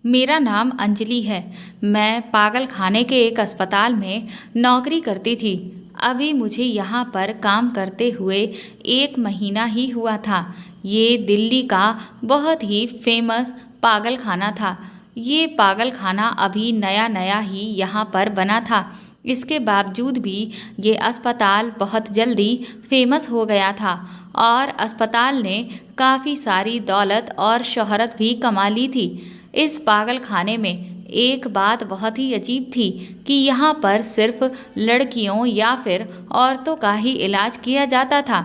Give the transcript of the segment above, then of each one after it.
मेरा नाम अंजलि है। मैं पागल खाने के एक अस्पताल में नौकरी करती थी। अभी मुझे यहाँ पर काम करते हुए 1 महीना ही हुआ था। ये दिल्ली का बहुत ही फेमस पागल खाना था। ये पागल खाना अभी नया नया ही यहाँ पर बना था। इसके बावजूद भी ये अस्पताल बहुत जल्दी फेमस हो गया था और अस्पताल ने काफ़ी सारी दौलत और शोहरत भी कमा ली थी। इस पागल खाने में एक बात बहुत ही अजीब थी कि यहाँ पर सिर्फ लड़कियों या फिर औरतों का ही इलाज किया जाता था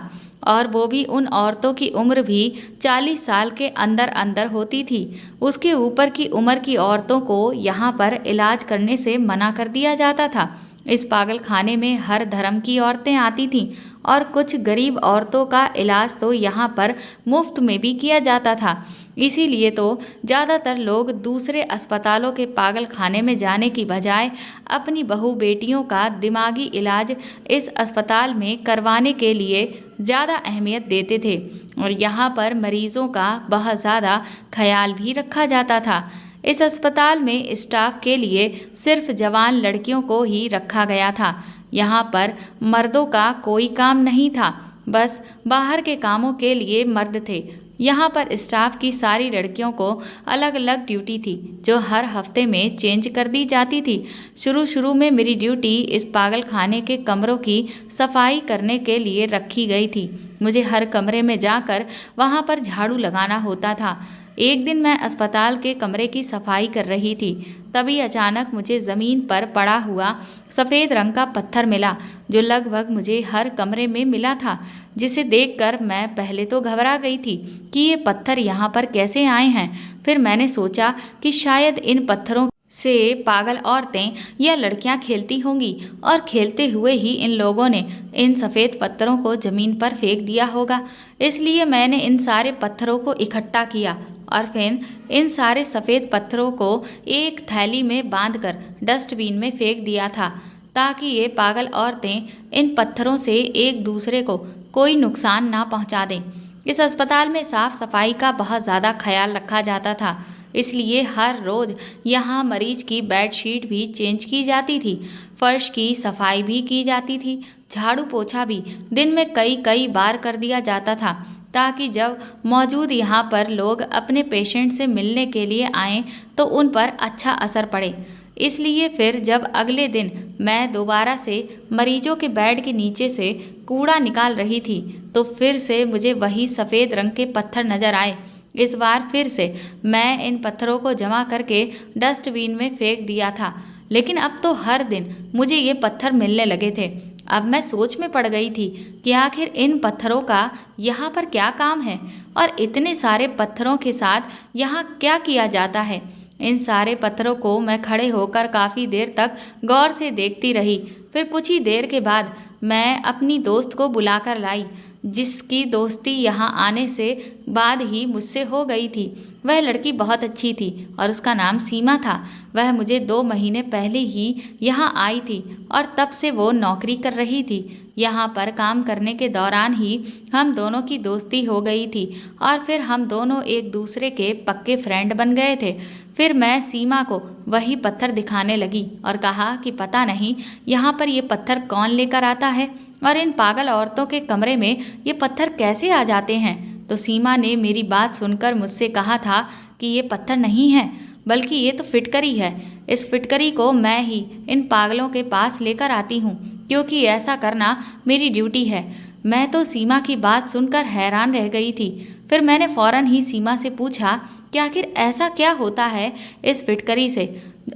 और वो भी उन औरतों की उम्र भी 40 साल के अंदर अंदर होती थी। उसके ऊपर की उम्र की औरतों को यहाँ पर इलाज करने से मना कर दिया जाता था। इस पागल खाने में हर धर्म की औरतें आती थीं और कुछ गरीब औरतों का इलाज तो यहाँ पर मुफ्त में भी किया जाता था। इसीलिए तो ज़्यादातर लोग दूसरे अस्पतालों के पागल खाने में जाने की बजाय अपनी बहू बेटियों का दिमागी इलाज इस अस्पताल में करवाने के लिए ज़्यादा अहमियत देते थे और यहाँ पर मरीज़ों का बहुत ज़्यादा ख्याल भी रखा जाता था। इस अस्पताल में स्टाफ के लिए सिर्फ जवान लड़कियों को ही रखा गया था। यहाँ पर मर्दों का कोई काम नहीं था, बस बाहर के कामों के लिए मर्द थे। यहाँ पर स्टाफ की सारी लड़कियों को अलग अलग ड्यूटी थी जो हर हफ्ते में चेंज कर दी जाती थी। शुरू में मेरी ड्यूटी इस पागल खाने के कमरों की सफाई करने के लिए रखी गई थी। मुझे हर कमरे में जाकर वहाँ पर झाड़ू लगाना होता था। एक दिन मैं अस्पताल के कमरे की सफाई कर रही थी, तभी अचानक मुझे ज़मीन पर पड़ा हुआ सफ़ेद रंग का पत्थर मिला जो लगभग मुझे हर कमरे में मिला था, जिसे देखकर मैं पहले तो घबरा गई थी कि ये पत्थर यहाँ पर कैसे आए हैं। फिर मैंने सोचा कि शायद इन पत्थरों से पागल औरतें या लड़कियाँ खेलती होंगी और खेलते हुए ही इन लोगों ने इन सफ़ेद पत्थरों को ज़मीन पर फेंक दिया होगा। इसलिए मैंने इन सारे पत्थरों को इकट्ठा किया और फिर इन सारे सफ़ेद पत्थरों को एक थैली में बांधकर डस्टबिन में फेंक दिया था ताकि ये पागल औरतें इन पत्थरों से एक दूसरे को कोई नुकसान ना पहुंचा दें। इस अस्पताल में साफ सफाई का बहुत ज़्यादा ख्याल रखा जाता था, इसलिए हर रोज़ यहाँ मरीज की बेडशीट भी चेंज की जाती थी, फर्श की सफाई भी की जाती थी, झाड़ू पोछा भी दिन में कई बार कर दिया जाता था ताकि जब मौजूद यहाँ पर लोग अपने पेशेंट से मिलने के लिए आएँ तो उन पर अच्छा असर पड़े। इसलिए फिर जब अगले दिन मैं दोबारा से मरीजों के बेड के नीचे से कूड़ा निकाल रही थी तो फिर से मुझे वही सफ़ेद रंग के पत्थर नज़र आए। इस बार फिर से मैं इन पत्थरों को जमा करके डस्टबिन में फेंक दिया था, लेकिन अब तो हर दिन मुझे ये पत्थर मिलने लगे थे। अब मैं सोच में पड़ गई थी कि आखिर इन पत्थरों का यहाँ पर क्या काम है और इतने सारे पत्थरों के साथ यहाँ क्या किया जाता है। इन सारे पत्थरों को मैं खड़े होकर काफ़ी देर तक गौर से देखती रही। फिर कुछ ही देर के बाद मैं अपनी दोस्त को बुलाकर लाई, जिसकी दोस्ती यहाँ आने से बाद ही मुझसे हो गई थी। वह लड़की बहुत अच्छी थी और उसका नाम सीमा था। वह मुझे 2 महीने पहले ही यहाँ आई थी और तब से वो नौकरी कर रही थी। यहाँ पर काम करने के दौरान ही हम दोनों की दोस्ती हो गई थी और फिर हम दोनों एक दूसरे के पक्के फ्रेंड बन गए थे। फिर मैं सीमा को वही पत्थर दिखाने लगी और कहा कि पता नहीं यहाँ पर ये पत्थर कौन लेकर आता है और इन पागल औरतों के कमरे में ये पत्थर कैसे आ जाते हैं। तो सीमा ने मेरी बात सुनकर मुझसे कहा था कि ये पत्थर नहीं है बल्कि ये तो फिटकरी है। इस फिटकरी को मैं ही इन पागलों के पास लेकर आती हूँ क्योंकि ऐसा करना मेरी ड्यूटी है। मैं तो सीमा की बात सुनकर हैरान रह गई थी। फिर मैंने फ़ौरन ही सीमा से पूछा कि आखिर ऐसा क्या होता है इस फिटकरी से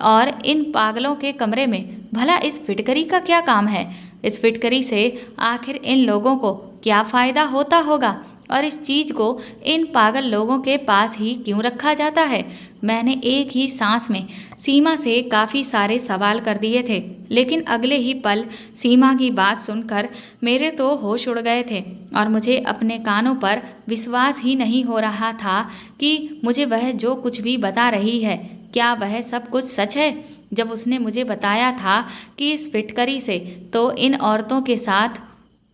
और इन पागलों के कमरे में, भला इस फिटकरी का क्या काम है। इस फिटकरी से आखिर इन लोगों को क्या फ़ायदा होता होगा और इस चीज़ को इन पागल लोगों के पास ही क्यों रखा जाता है। मैंने एक ही सांस में सीमा से काफ़ी सारे सवाल कर दिए थे, लेकिन अगले ही पल सीमा की बात सुनकर मेरे तो होश उड़ गए थे और मुझे अपने कानों पर विश्वास ही नहीं हो रहा था कि मुझे वह जो कुछ भी बता रही है क्या वह सब कुछ सच है। जब उसने मुझे बताया था कि इस फिटकरी से तो इन औरतों के साथ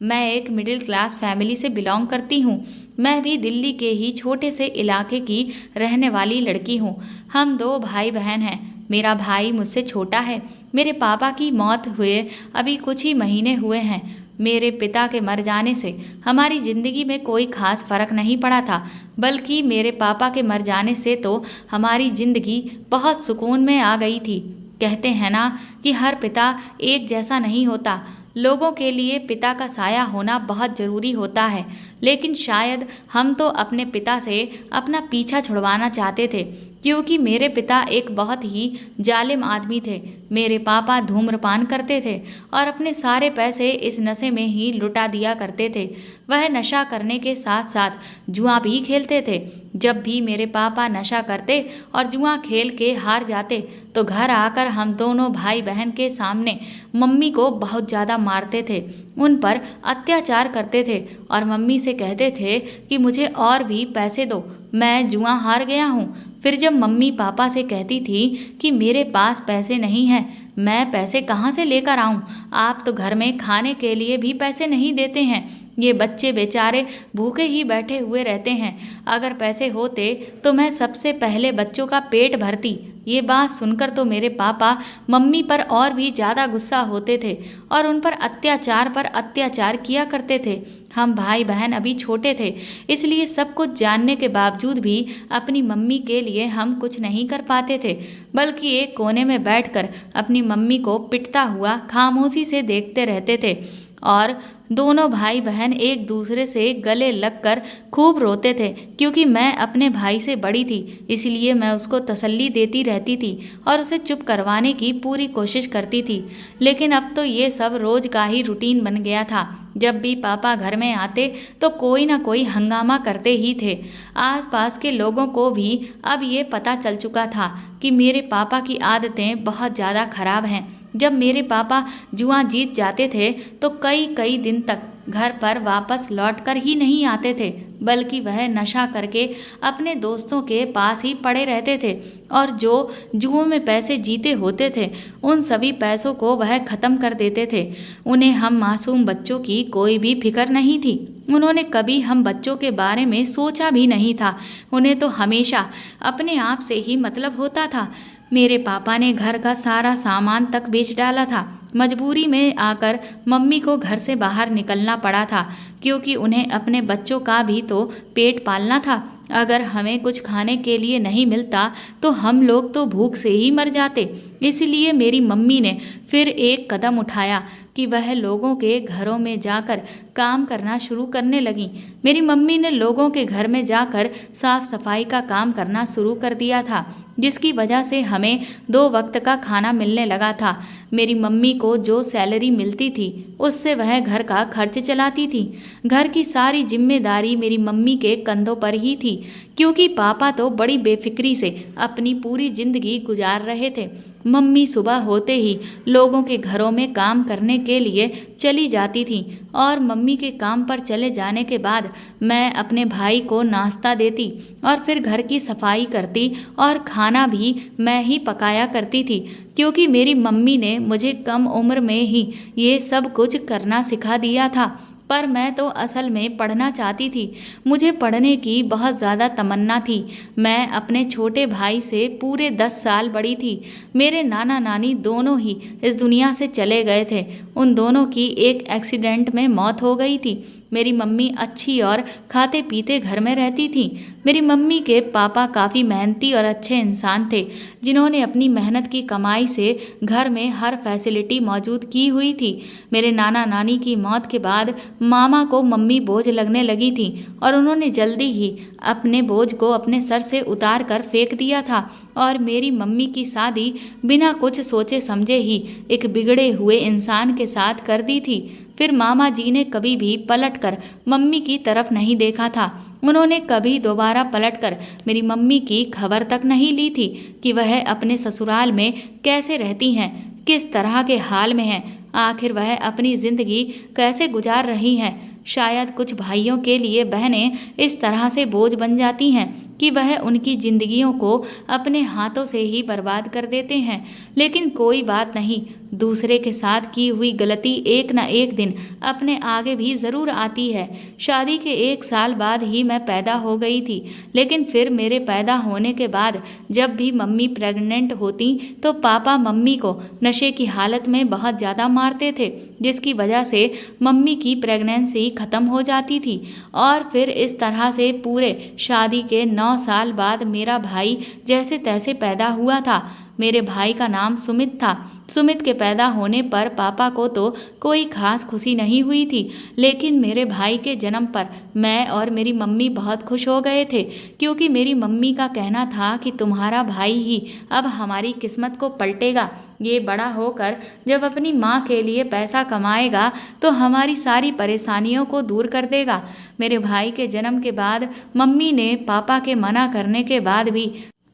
मैं एक मिडिल क्लास फैमिली से बिलोंग करती हूँ मैं भी दिल्ली के ही छोटे से इलाके की रहने वाली लड़की हूँ। हम 2 भाई बहन हैं। मेरा भाई मुझसे छोटा है। मेरे पापा की मौत हुए अभी कुछ ही महीने हुए हैं। मेरे पिता के मर जाने से हमारी ज़िंदगी में कोई खास फर्क नहीं पड़ा था, बल्कि मेरे पापा के मर जाने से तो हमारी ज़िंदगी बहुत सुकून में आ गई थी। कहते हैं ना कि हर पिता एक जैसा नहीं होता। लोगों के लिए पिता का साया होना बहुत ज़रूरी होता है, लेकिन शायद हम तो अपने पिता से अपना पीछा छुड़वाना चाहते थे, क्योंकि मेरे पिता एक बहुत ही जालिम आदमी थे। मेरे पापा धूम्रपान करते थे और अपने सारे पैसे इस नशे में ही लुटा दिया करते थे। वह नशा करने के साथ साथ जुआ भी खेलते थे। जब भी मेरे पापा नशा करते और जुआ खेल के हार जाते तो घर आकर हम दोनों भाई बहन के सामने मम्मी को बहुत ज़्यादा मारते थे, उन पर अत्याचार करते थे और मम्मी से कहते थे कि मुझे और भी पैसे दो, मैं जुआ हार गया हूँ। फिर जब मम्मी पापा से कहती थी कि मेरे पास पैसे नहीं हैं, मैं पैसे कहाँ से लेकर आऊँ, आप तो घर में खाने के लिए भी पैसे नहीं देते हैं, ये बच्चे बेचारे भूखे ही बैठे हुए रहते हैं, अगर पैसे होते तो मैं सबसे पहले बच्चों का पेट भरती। ये बात सुनकर तो मेरे पापा मम्मी पर और भी ज़्यादा गुस्सा होते थे और उन पर अत्याचार किया करते थे। हम भाई बहन अभी छोटे थे, इसलिए सब कुछ जानने के बावजूद भी अपनी मम्मी के लिए हम कुछ नहीं कर पाते थे, बल्कि एक कोने में बैठकर अपनी मम्मी को पिटता हुआ खामोशी से देखते रहते थे। और दोनों भाई बहन एक दूसरे से गले लगकर खूब रोते थे, क्योंकि मैं अपने भाई से बड़ी थी, इसलिए मैं उसको तसल्ली देती रहती थी और उसे चुप करवाने की पूरी कोशिश करती थी। लेकिन अब तो ये सब रोज़ का ही रूटीन बन गया था। जब भी पापा घर में आते तो कोई ना कोई हंगामा करते ही थे। आसपास के लोगों को भी अब ये पता चल चुका था कि मेरे पापा की आदतें बहुत ज़्यादा खराब हैं। जब मेरे पापा जुआ जीत जाते थे तो कई कई दिन तक घर पर वापस लौटकर ही नहीं आते थे, बल्कि वह नशा करके अपने दोस्तों के पास ही पड़े रहते थे और जो जुओं में पैसे जीते होते थे उन सभी पैसों को वह ख़त्म कर देते थे। उन्हें हम मासूम बच्चों की कोई भी फिक्र नहीं थी। उन्होंने कभी हम बच्चों के बारे में सोचा भी नहीं था। उन्हें तो हमेशा अपने आप से ही मतलब होता था। मेरे पापा ने घर का सारा सामान तक बेच डाला था। मजबूरी में आकर मम्मी को घर से बाहर निकलना पड़ा था, क्योंकि उन्हें अपने बच्चों का भी तो पेट पालना था। अगर हमें कुछ खाने के लिए नहीं मिलता तो हम लोग तो भूख से ही मर जाते। इसलिए मेरी मम्मी ने फिर एक कदम उठाया कि वह लोगों के घरों में जाकर काम करना शुरू करने लगी। मेरी मम्मी ने लोगों के घर में जाकर साफ सफाई का काम करना शुरू कर दिया था, जिसकी वजह से हमें 2 वक्त का खाना मिलने लगा था। मेरी मम्मी को जो सैलरी मिलती थी उससे वह घर का खर्च चलाती थी। घर की सारी जिम्मेदारी मेरी मम्मी के कंधों पर ही थी, क्योंकि पापा तो बड़ी बेफिक्री से अपनी पूरी जिंदगी गुजार रहे थे। मम्मी सुबह होते ही लोगों के घरों में काम करने के लिए चली जाती थी और मम्मी के काम पर चले जाने के बाद मैं अपने भाई को नाश्ता देती और फिर घर की सफाई करती और खाना भी मैं ही पकाया करती थी, क्योंकि मेरी मम्मी ने मुझे कम उम्र में ही ये सब कुछ करना सिखा दिया था। पर मैं तो असल में पढ़ना चाहती थी। मुझे पढ़ने की बहुत ज़्यादा तमन्ना थी। मैं अपने छोटे भाई से पूरे 10 साल बड़ी थी। मेरे नाना नानी दोनों ही इस दुनिया से चले गए थे। उन दोनों की एक एक्सीडेंट में मौत हो गई थी। मेरी मम्मी अच्छी और खाते पीते घर में रहती थी। मेरी मम्मी के पापा काफ़ी मेहनती और अच्छे इंसान थे, जिन्होंने अपनी मेहनत की कमाई से घर में हर फैसिलिटी मौजूद की हुई थी। मेरे नाना नानी की मौत के बाद मामा को मम्मी बोझ लगने लगी थी और उन्होंने जल्दी ही अपने बोझ को अपने सर से उतार कर फेंक दिया था और मेरी मम्मी की शादी बिना कुछ सोचे समझे ही एक बिगड़े हुए इंसान के साथ कर दी थी। फिर मामा जी ने कभी भी पलटकर मम्मी की तरफ नहीं देखा था। उन्होंने कभी दोबारा पलटकर मेरी मम्मी की खबर तक नहीं ली थी कि वह अपने ससुराल में कैसे रहती हैं, किस तरह के हाल में हैं, आखिर वह अपनी ज़िंदगी कैसे गुजार रही हैं। शायद कुछ भाइयों के लिए बहनें इस तरह से बोझ बन जाती हैं कि वह उनकी जिंदगियों को अपने हाथों से ही बर्बाद कर देते हैं। लेकिन कोई बात नहीं, दूसरे के साथ की हुई गलती एक न एक दिन अपने आगे भी ज़रूर आती है। शादी के 1 साल बाद ही मैं पैदा हो गई थी, लेकिन फिर मेरे पैदा होने के बाद जब भी मम्मी प्रेग्नेंट होती तो पापा मम्मी को नशे की हालत में बहुत ज़्यादा मारते थे, जिसकी वजह से मम्मी की प्रेगनेंसी ख़त्म हो जाती थी। और फिर इस तरह से पूरे शादी के 9 साल बाद मेरा भाई जैसे तैसे पैदा हुआ था। मेरे भाई का नाम सुमित था। सुमित के पैदा होने पर पापा को तो कोई खास खुशी नहीं हुई थी, लेकिन मेरे भाई के जन्म पर मैं और मेरी मम्मी बहुत खुश हो गए थे, क्योंकि मेरी मम्मी का कहना था कि तुम्हारा भाई ही अब हमारी किस्मत को पलटेगा। ये बड़ा होकर जब अपनी माँ के लिए पैसा कमाएगा तो हमारी सारी परेशानियों को दूर कर देगा। मेरे भाई के जन्म के बाद मम्मी ने पापा के मना करने के बाद भी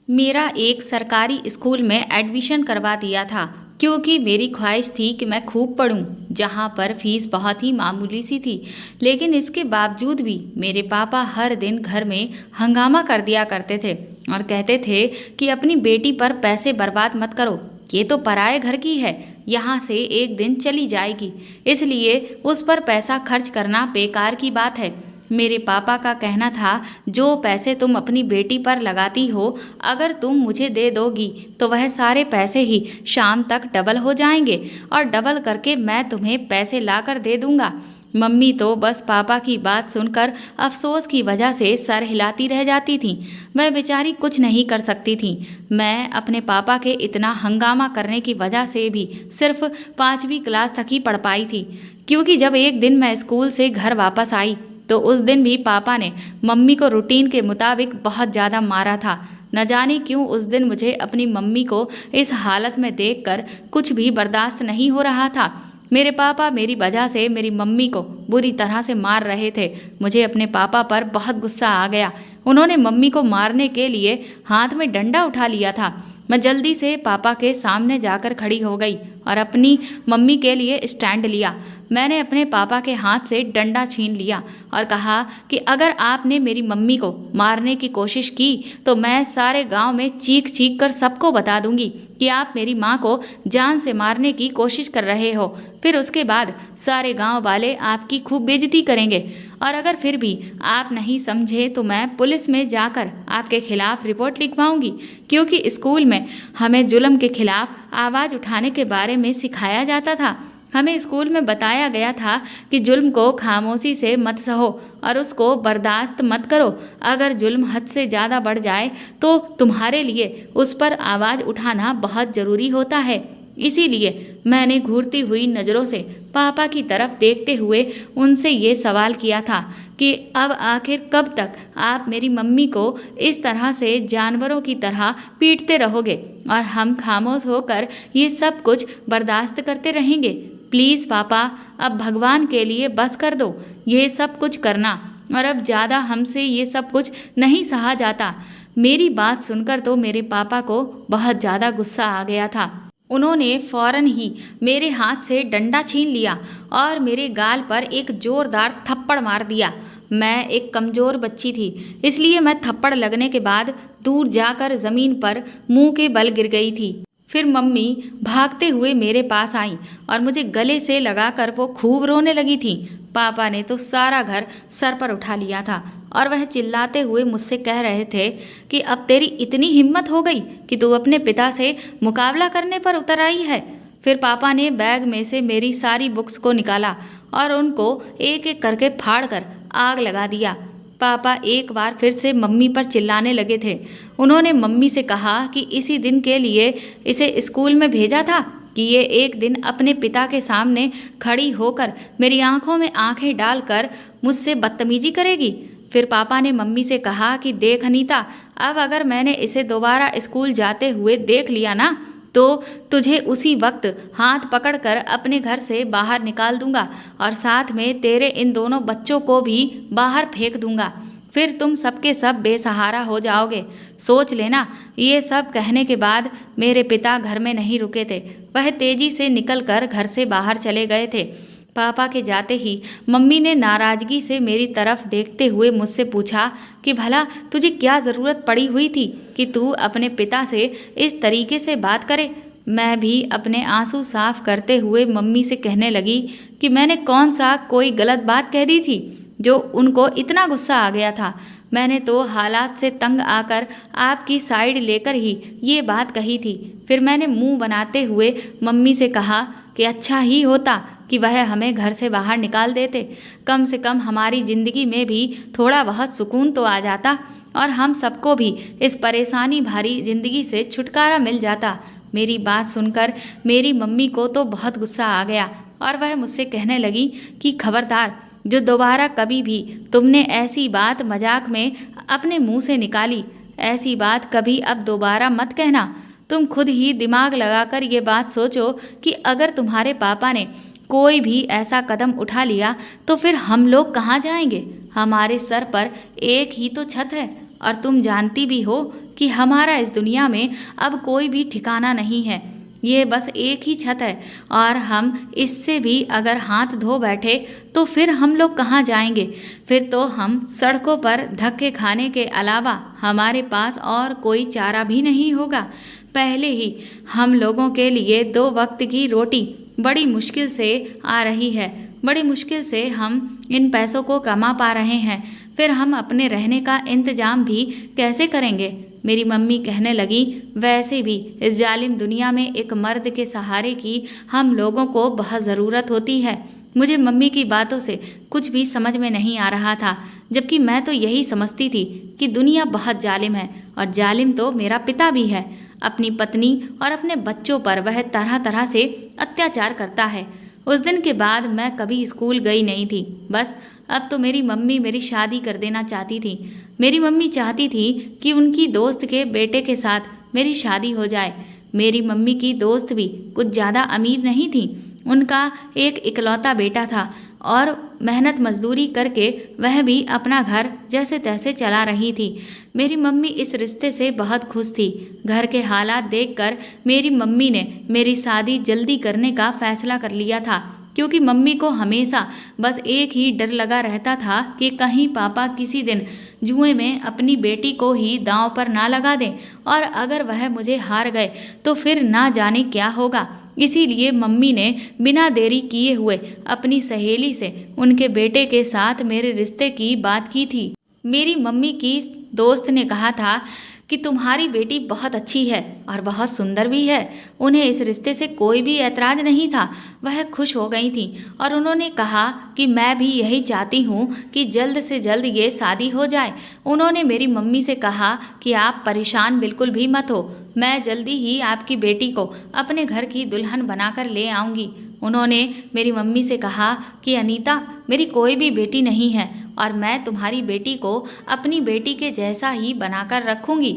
मेरा एक सरकारी स्कूल में एडमिशन करवा दिया था, क्योंकि मेरी ख्वाहिश थी कि मैं खूब पढूं, जहां पर फीस बहुत ही मामूली सी थी। लेकिन इसके बावजूद भी मेरे पापा हर दिन घर में हंगामा कर दिया करते थे और कहते थे कि अपनी बेटी पर पैसे बर्बाद मत करो, ये तो पराए घर की है, यहाँ से एक दिन चली जाएगी, इसलिए उस पर पैसा खर्च करना बेकार की बात है। मेरे पापा का कहना था, जो पैसे तुम अपनी बेटी पर लगाती हो, अगर तुम मुझे दे दोगी तो वह सारे पैसे ही शाम तक डबल हो जाएंगे और डबल करके मैं तुम्हें पैसे लाकर दे दूंगा। मम्मी तो बस पापा की बात सुनकर अफसोस की वजह से सर हिलाती रह जाती थी। वह बेचारी कुछ नहीं कर सकती थी। मैं अपने पापा के इतना हंगामा करने की वजह से भी सिर्फ 5वीं क्लास तक ही पढ़ पाई थी, क्योंकि जब एक दिन मैं स्कूल से घर वापस आई तो उस दिन भी पापा ने मम्मी को रूटीन के मुताबिक बहुत ज़्यादा मारा था। न जाने क्यों उस दिन मुझे अपनी मम्मी को इस हालत में देखकर कुछ भी बर्दाश्त नहीं हो रहा था। मेरे पापा मेरी वजह से मेरी मम्मी को बुरी तरह से मार रहे थे। मुझे अपने पापा पर बहुत गुस्सा आ गया। उन्होंने मम्मी को मारने के लिए हाथ में डंडा उठा लिया था। मैं जल्दी से पापा के सामने जाकर खड़ी हो गई और अपनी मम्मी के लिए स्टैंड लिया। मैंने अपने पापा के हाथ से डंडा छीन लिया और कहा कि अगर आपने मेरी मम्मी को मारने की कोशिश की तो मैं सारे गांव में चीख चीख कर सबको बता दूंगी कि आप मेरी माँ को जान से मारने की कोशिश कर रहे हो। फिर उसके बाद सारे गांव वाले आपकी खूब बेइज्जती करेंगे और अगर फिर भी आप नहीं समझे तो मैं पुलिस में जाकर आपके खिलाफ रिपोर्ट लिखवाऊंगी, क्योंकि स्कूल में हमें जुल्म के खिलाफ आवाज़ उठाने के बारे में सिखाया जाता था। हमें स्कूल में बताया गया था कि जुल्म को खामोशी से मत सहो और उसको बर्दाश्त मत करो। अगर जुल्म हद से ज़्यादा बढ़ जाए तो तुम्हारे लिए उस पर आवाज़ उठाना बहुत ज़रूरी होता है। इसीलिए मैंने घूरती हुई नज़रों से पापा की तरफ देखते हुए उनसे ये सवाल किया था कि अब आखिर कब तक आप मेरी मम्मी को इस तरह से जानवरों की तरह पीटते रहोगे और हम खामोश होकर ये सब कुछ बर्दाश्त करते रहेंगे। प्लीज़ पापा, अब भगवान के लिए बस कर दो ये सब कुछ करना, और अब ज़्यादा हमसे ये सब कुछ नहीं सहा जाता। मेरी बात सुनकर तो मेरे पापा को बहुत ज़्यादा गुस्सा आ गया था। उन्होंने फौरन ही मेरे हाथ से डंडा छीन लिया और मेरे गाल पर एक जोरदार थप्पड़ मार दिया। मैं एक कमज़ोर बच्ची थी, इसलिए मैं थप्पड़ लगने के बाद दूर जाकर ज़मीन पर मुंह के बल गिर गई थी। फिर मम्मी भागते हुए मेरे पास आई और मुझे गले से लगाकर वो खूब रोने लगी थी। पापा ने तो सारा घर सर पर उठा लिया था और वह चिल्लाते हुए मुझसे कह रहे थे कि अब तेरी इतनी हिम्मत हो गई कि तू अपने पिता से मुकाबला करने पर उतर आई है। फिर पापा ने बैग में से मेरी सारी बुक्स को निकाला और उनको एक एक करके फाड़ कर आग लगा दिया। पापा एक बार फिर से मम्मी पर चिल्लाने लगे थे। उन्होंने मम्मी से कहा कि इसी दिन के लिए इसे स्कूल में भेजा था कि ये एक दिन अपने पिता के सामने खड़ी होकर मेरी आंखों में आंखें डालकर मुझसे बदतमीजी करेगी। फिर पापा ने मम्मी से कहा कि देख अनीता, अब अगर मैंने इसे दोबारा स्कूल जाते हुए देख लिया ना तो तुझे उसी वक्त हाथ पकड़कर अपने घर से बाहर निकाल दूंगा और साथ में तेरे इन दोनों बच्चों को भी बाहर फेंक दूंगा। फिर तुम सबके सब बेसहारा हो जाओगे। सोच लेना। ये सब कहने के बाद मेरे पिता घर में नहीं रुके थे। वह तेजी से निकलकर घर से बाहर चले गए थे। पापा के जाते ही मम्मी ने नाराज़गी से मेरी तरफ देखते हुए मुझसे पूछा कि भला तुझे क्या ज़रूरत पड़ी हुई थी कि तू अपने पिता से इस तरीके से बात करे। मैं भी अपने आंसू साफ करते हुए मम्मी से कहने लगी कि मैंने कौन सा कोई गलत बात कह दी थी जो उनको इतना गुस्सा आ गया था। मैंने तो हालात से तंग आकर आपकी साइड लेकर ही ये बात कही थी। फिर मैंने मुंह बनाते हुए मम्मी से कहा कि अच्छा ही होता कि वह हमें घर से बाहर निकाल देते, कम से कम हमारी ज़िंदगी में भी थोड़ा बहुत सुकून तो आ जाता और हम सबको भी इस परेशानी भरी ज़िंदगी से छुटकारा मिल जाता। मेरी बात सुनकर मेरी मम्मी को तो बहुत गुस्सा आ गया और वह मुझसे कहने लगी कि खबरदार, जो दोबारा कभी भी तुमने ऐसी बात मजाक में अपने मुंह से निकाली, ऐसी बात कभी अब दोबारा मत कहना। तुम खुद ही दिमाग लगाकर ये बात सोचो कि अगर तुम्हारे पापा ने कोई भी ऐसा कदम उठा लिया तो फिर हम लोग कहाँ जाएंगे? हमारे सर पर एक ही तो छत है और तुम जानती भी हो कि हमारा इस दुनिया में अब कोई भी ठिकाना नहीं है। ये बस एक ही छत है और हम इससे भी अगर हाथ धो बैठे तो फिर हम लोग कहाँ जाएंगे? फिर तो हम सड़कों पर धक्के खाने के अलावा हमारे पास और कोई चारा भी नहीं होगा। पहले ही हम लोगों के लिए 2 वक्त की रोटी बड़ी मुश्किल से आ रही है, बड़ी मुश्किल से हम इन पैसों को कमा पा रहे हैं, फिर हम अपने रहने का इंतजाम भी कैसे करेंगे? मेरी मम्मी कहने लगी, वैसे भी इस जालिम दुनिया में एक मर्द के सहारे की हम लोगों को बहुत ज़रूरत होती है। मुझे मम्मी की बातों से कुछ भी समझ में नहीं आ रहा था, जबकि मैं तो यही समझती थी कि दुनिया बहुत जालिम है और जालिम तो मेरा पिता भी है। अपनी पत्नी और अपने बच्चों पर वह तरह तरह से अत्याचार करता है। उस दिन के बाद मैं कभी स्कूल गई नहीं थी। बस अब तो मेरी मम्मी मेरी शादी कर देना चाहती थी। मेरी मम्मी चाहती थी कि उनकी दोस्त के बेटे के साथ मेरी शादी हो जाए। मेरी मम्मी की दोस्त भी कुछ ज़्यादा अमीर नहीं थी। उनका एक इकलौता बेटा था और मेहनत मजदूरी करके वह भी अपना घर जैसे तैसे चला रही थी। मेरी मम्मी इस रिश्ते से बहुत खुश थी। घर के हालात देखकर मेरी मम्मी ने मेरी शादी जल्दी करने का फैसला कर लिया था, क्योंकि मम्मी को हमेशा बस एक ही डर लगा रहता था कि कहीं पापा किसी दिन जुए में अपनी बेटी को ही दांव पर ना लगा दें और अगर वह मुझे हार गए तो फिर ना जाने क्या होगा। इसीलिए मम्मी ने बिना देरी किए हुए अपनी सहेली से उनके बेटे के साथ मेरे रिश्ते की बात की थी। मेरी मम्मी की दोस्त ने कहा था कि तुम्हारी बेटी बहुत अच्छी है और बहुत सुंदर भी है। उन्हें इस रिश्ते से कोई भी ऐतराज़ नहीं था। वह खुश हो गई थी और उन्होंने कहा कि मैं भी यही चाहती हूँ कि जल्द से जल्द ये शादी हो जाए। उन्होंने मेरी मम्मी से कहा कि आप परेशान बिल्कुल भी मत हो, मैं जल्दी ही आपकी बेटी को अपने घर की दुल्हन बनाकर ले आऊँगी। उन्होंने मेरी मम्मी से कहा कि अनीता, मेरी कोई भी बेटी नहीं है और मैं तुम्हारी बेटी को अपनी बेटी के जैसा ही बनाकर रखूँगी।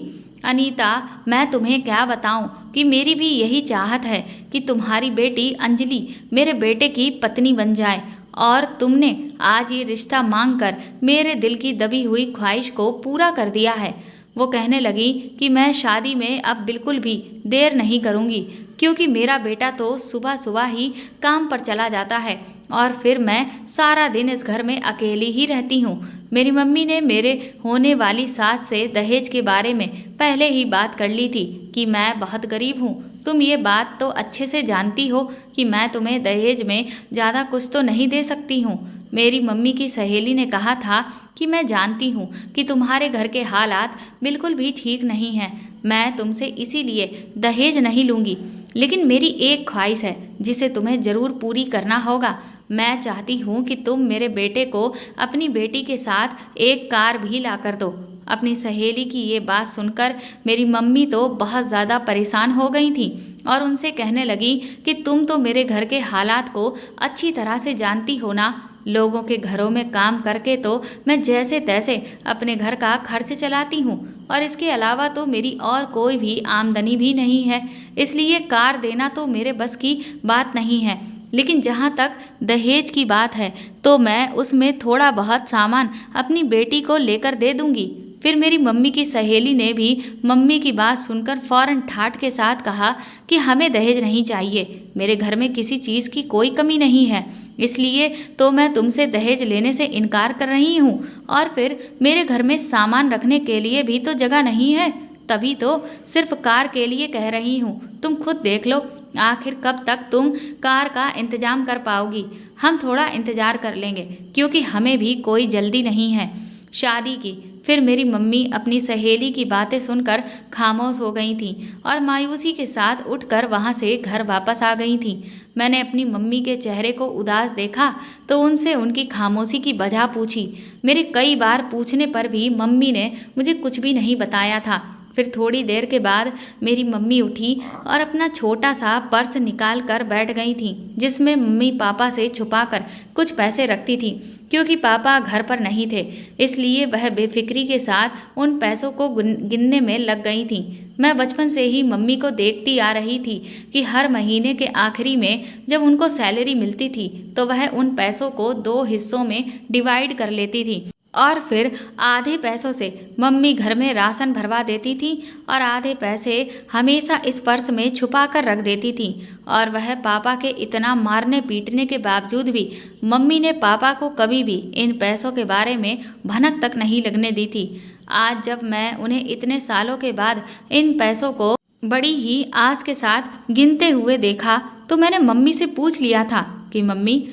अनीता, मैं तुम्हें क्या बताऊं कि मेरी भी यही चाहत है कि तुम्हारी बेटी अंजलि मेरे बेटे की पत्नी बन जाए और तुमने आज ये रिश्ता मांगकर मेरे दिल की दबी हुई ख्वाहिश को पूरा कर दिया है। वो कहने लगी कि मैं शादी में अब बिल्कुल भी देर नहीं करूँगी, क्योंकि मेरा बेटा तो सुबह सुबह ही काम पर चला जाता है और फिर मैं सारा दिन इस घर में अकेली ही रहती हूँ। मेरी मम्मी ने मेरे होने वाली सास से दहेज के बारे में पहले ही बात कर ली थी कि मैं बहुत गरीब हूँ। तुम ये बात तो अच्छे से जानती हो कि मैं तुम्हें दहेज में ज़्यादा कुछ तो नहीं दे सकती हूँ। मेरी मम्मी की सहेली ने कहा था कि मैं जानती हूँ कि तुम्हारे घर के हालात बिल्कुल भी ठीक नहीं हैं, मैं तुमसे इसीलिए दहेज नहीं लूँगी, लेकिन मेरी एक ख्वाहिश है जिसे तुम्हें ज़रूर पूरी करना होगा। मैं चाहती हूँ कि तुम मेरे बेटे को अपनी बेटी के साथ एक कार भी ला कर दो। अपनी सहेली की ये बात सुनकर मेरी मम्मी तो बहुत ज़्यादा परेशान हो गई थी और उनसे कहने लगी कि तुम तो मेरे घर के हालात को अच्छी तरह से जानती हो ना। लोगों के घरों में काम करके तो मैं जैसे तैसे अपने घर का खर्च चलाती हूँ और इसके अलावा तो मेरी और कोई भी आमदनी भी नहीं है, इसलिए कार देना तो मेरे बस की बात नहीं है। लेकिन जहाँ तक दहेज की बात है तो मैं उसमें थोड़ा बहुत सामान अपनी बेटी को लेकर दे दूँगी। फिर मेरी मम्मी की सहेली ने भी मम्मी की बात सुनकर फौरन ठाठ के साथ कहा कि हमें दहेज नहीं चाहिए, मेरे घर में किसी चीज़ की कोई कमी नहीं है, इसलिए तो मैं तुमसे दहेज लेने से इनकार कर रही हूँ और फिर मेरे घर में सामान रखने के लिए भी तो जगह नहीं है, तभी तो सिर्फ कार के लिए कह रही हूँ। तुम खुद देख लो, आखिर कब तक तुम कार का इंतजाम कर पाओगी। हम थोड़ा इंतजार कर लेंगे, क्योंकि हमें भी कोई जल्दी नहीं है शादी की। फिर मेरी मम्मी अपनी सहेली की बातें सुनकर खामोश हो गई थी और मायूसी के साथ उठकर वहाँ से घर वापस आ गई थी। मैंने अपनी मम्मी के चेहरे को उदास देखा तो उनसे उनकी खामोशी की वजह पूछी। मेरे कई बार पूछने पर भी मम्मी ने मुझे कुछ भी नहीं बताया था। फिर थोड़ी देर के बाद मेरी मम्मी उठी और अपना छोटा सा पर्स निकाल कर बैठ गई थी, जिसमें मम्मी पापा से छुपाकर कुछ पैसे रखती थी। क्योंकि पापा घर पर नहीं थे, इसलिए वह बेफिक्री के साथ उन पैसों को गिनने में लग गई थी। मैं बचपन से ही मम्मी को देखती आ रही थी कि हर महीने के आखिरी में जब उनको सैलरी मिलती थी तो वह उन पैसों को 2 हिस्सों में डिवाइड कर लेती थी और फिर आधे पैसों से मम्मी घर में राशन भरवा देती थी और आधे पैसे हमेशा इस पर्स में छुपा कर रख देती थी। और वह पापा के इतना मारने पीटने के बावजूद भी मम्मी ने पापा को कभी भी इन पैसों के बारे में भनक तक नहीं लगने दी थी। आज जब मैं उन्हें इतने सालों के बाद इन पैसों को बड़ी ही आस के साथ गिनते हुए देखा तो मैंने मम्मी से पूछ लिया था कि मम्मी,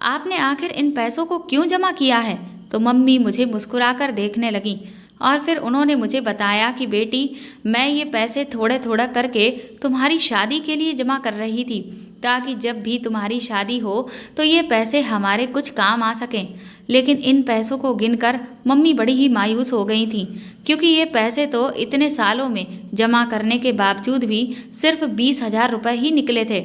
आपने आखिर इन पैसों को क्यों जमा किया है? तो मम्मी मुझे मुस्कुराकर देखने लगी और फिर उन्होंने मुझे बताया कि बेटी, मैं ये पैसे थोड़े थोड़ा करके तुम्हारी शादी के लिए जमा कर रही थी, ताकि जब भी तुम्हारी शादी हो तो ये पैसे हमारे कुछ काम आ सकें। लेकिन इन पैसों को गिनकर मम्मी बड़ी ही मायूस हो गई थी, क्योंकि ये पैसे तो इतने सालों में जमा करने के बावजूद भी सिर्फ 20,000 रुपये ही निकले थे।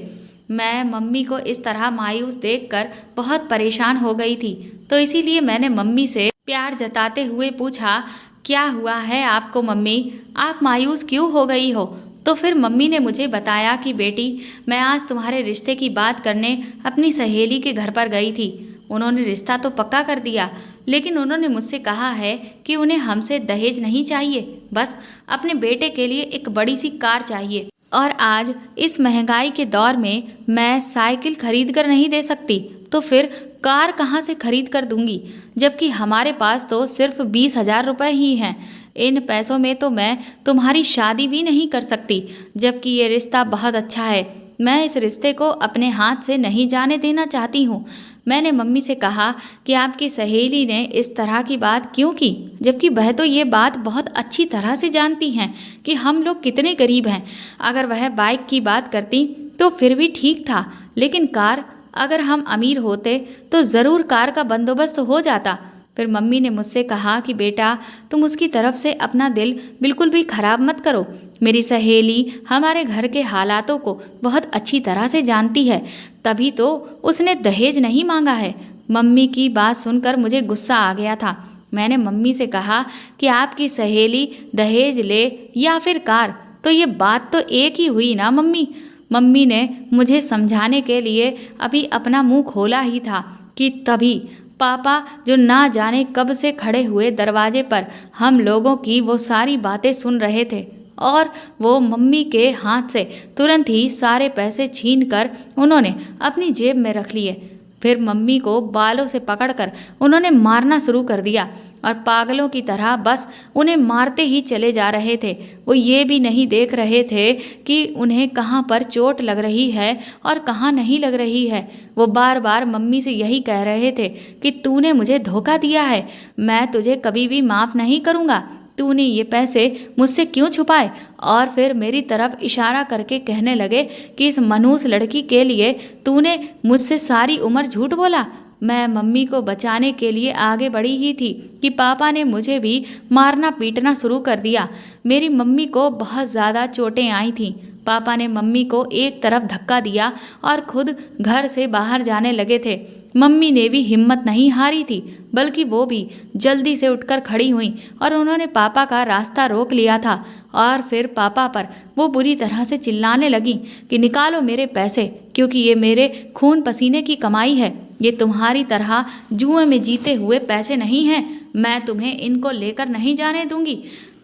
मैं मम्मी को इस तरह मायूस देखकर बहुत परेशान हो गई थी, तो इसीलिए मैंने मम्मी से प्यार जताते हुए पूछा, क्या हुआ है आपको मम्मी, आप मायूस क्यों हो गई हो? तो फिर मम्मी ने मुझे बताया कि बेटी, मैं आज तुम्हारे रिश्ते की बात करने अपनी सहेली के घर पर गई थी। उन्होंने रिश्ता तो पक्का कर दिया, लेकिन उन्होंने मुझसे कहा है कि उन्हें हमसे दहेज नहीं चाहिए, बस अपने बेटे के लिए एक बड़ी सी कार चाहिए। और आज इस महंगाई के दौर में मैं साइकिल खरीद कर नहीं दे सकती, तो फिर कार कहाँ से खरीद कर दूंगी, जबकि हमारे पास तो सिर्फ 20,000 रुपये ही हैं। इन पैसों में तो मैं तुम्हारी शादी भी नहीं कर सकती, जबकि ये रिश्ता बहुत अच्छा है। मैं इस रिश्ते को अपने हाथ से नहीं जाने देना चाहती हूँ। मैंने मम्मी से कहा कि आपकी सहेली ने इस तरह की बात क्यों की, जबकि वह तो ये बात बहुत अच्छी तरह से जानती हैं कि हम लोग कितने गरीब हैं। अगर वह बाइक की बात करती तो फिर भी ठीक था, लेकिन कार, अगर हम अमीर होते तो ज़रूर कार का बंदोबस्त हो जाता। फिर मम्मी ने मुझसे कहा कि बेटा, तुम उसकी तरफ से अपना दिल बिल्कुल भी खराब मत करो। मेरी सहेली हमारे घर के हालातों को बहुत अच्छी तरह से जानती है, तभी तो उसने दहेज नहीं मांगा है। मम्मी की बात सुनकर मुझे गुस्सा आ गया था। मैंने मम्मी से कहा कि आपकी सहेली दहेज ले या फिर कार, तो ये बात तो एक ही हुई ना मम्मी। मम्मी ने मुझे समझाने के लिए अभी अपना मुंह खोला ही था कि तभी पापा, जो ना जाने कब से खड़े हुए दरवाजे पर हम लोगों की वो सारी बातें सुन रहे थे, और वो मम्मी के हाथ से तुरंत ही सारे पैसे छीनकर उन्होंने अपनी जेब में रख लिए। फिर मम्मी को बालों से पकड़कर उन्होंने मारना शुरू कर दिया और पागलों की तरह बस उन्हें मारते ही चले जा रहे थे। वो ये भी नहीं देख रहे थे कि उन्हें कहाँ पर चोट लग रही है और कहाँ नहीं लग रही है। वो बार बार मम्मी से यही कह रहे थे कि तूने मुझे धोखा दिया है, मैं तुझे कभी भी माफ़ नहीं करूँगा, तूने ये पैसे मुझसे क्यों छुपाए? और फिर मेरी तरफ इशारा करके कहने लगे कि इस मनहूस लड़की के लिए तूने मुझसे सारी उम्र झूठ बोला। मैं मम्मी को बचाने के लिए आगे बढ़ी ही थी कि पापा ने मुझे भी मारना पीटना शुरू कर दिया। मेरी मम्मी को बहुत ज़्यादा चोटें आई थीं। पापा ने मम्मी को एक तरफ धक्का दिया और खुद घर से बाहर जाने लगे थे। मम्मी ने भी हिम्मत नहीं हारी थी, बल्कि वो भी जल्दी से उठकर खड़ी हुई और उन्होंने पापा का रास्ता रोक लिया था। और फिर पापा पर वो बुरी तरह से चिल्लाने लगी कि निकालो मेरे पैसे, क्योंकि ये मेरे खून पसीने की कमाई है, ये तुम्हारी तरह जुए में जीते हुए पैसे नहीं हैं, मैं तुम्हें इनको लेकर नहीं जाने दूंगी।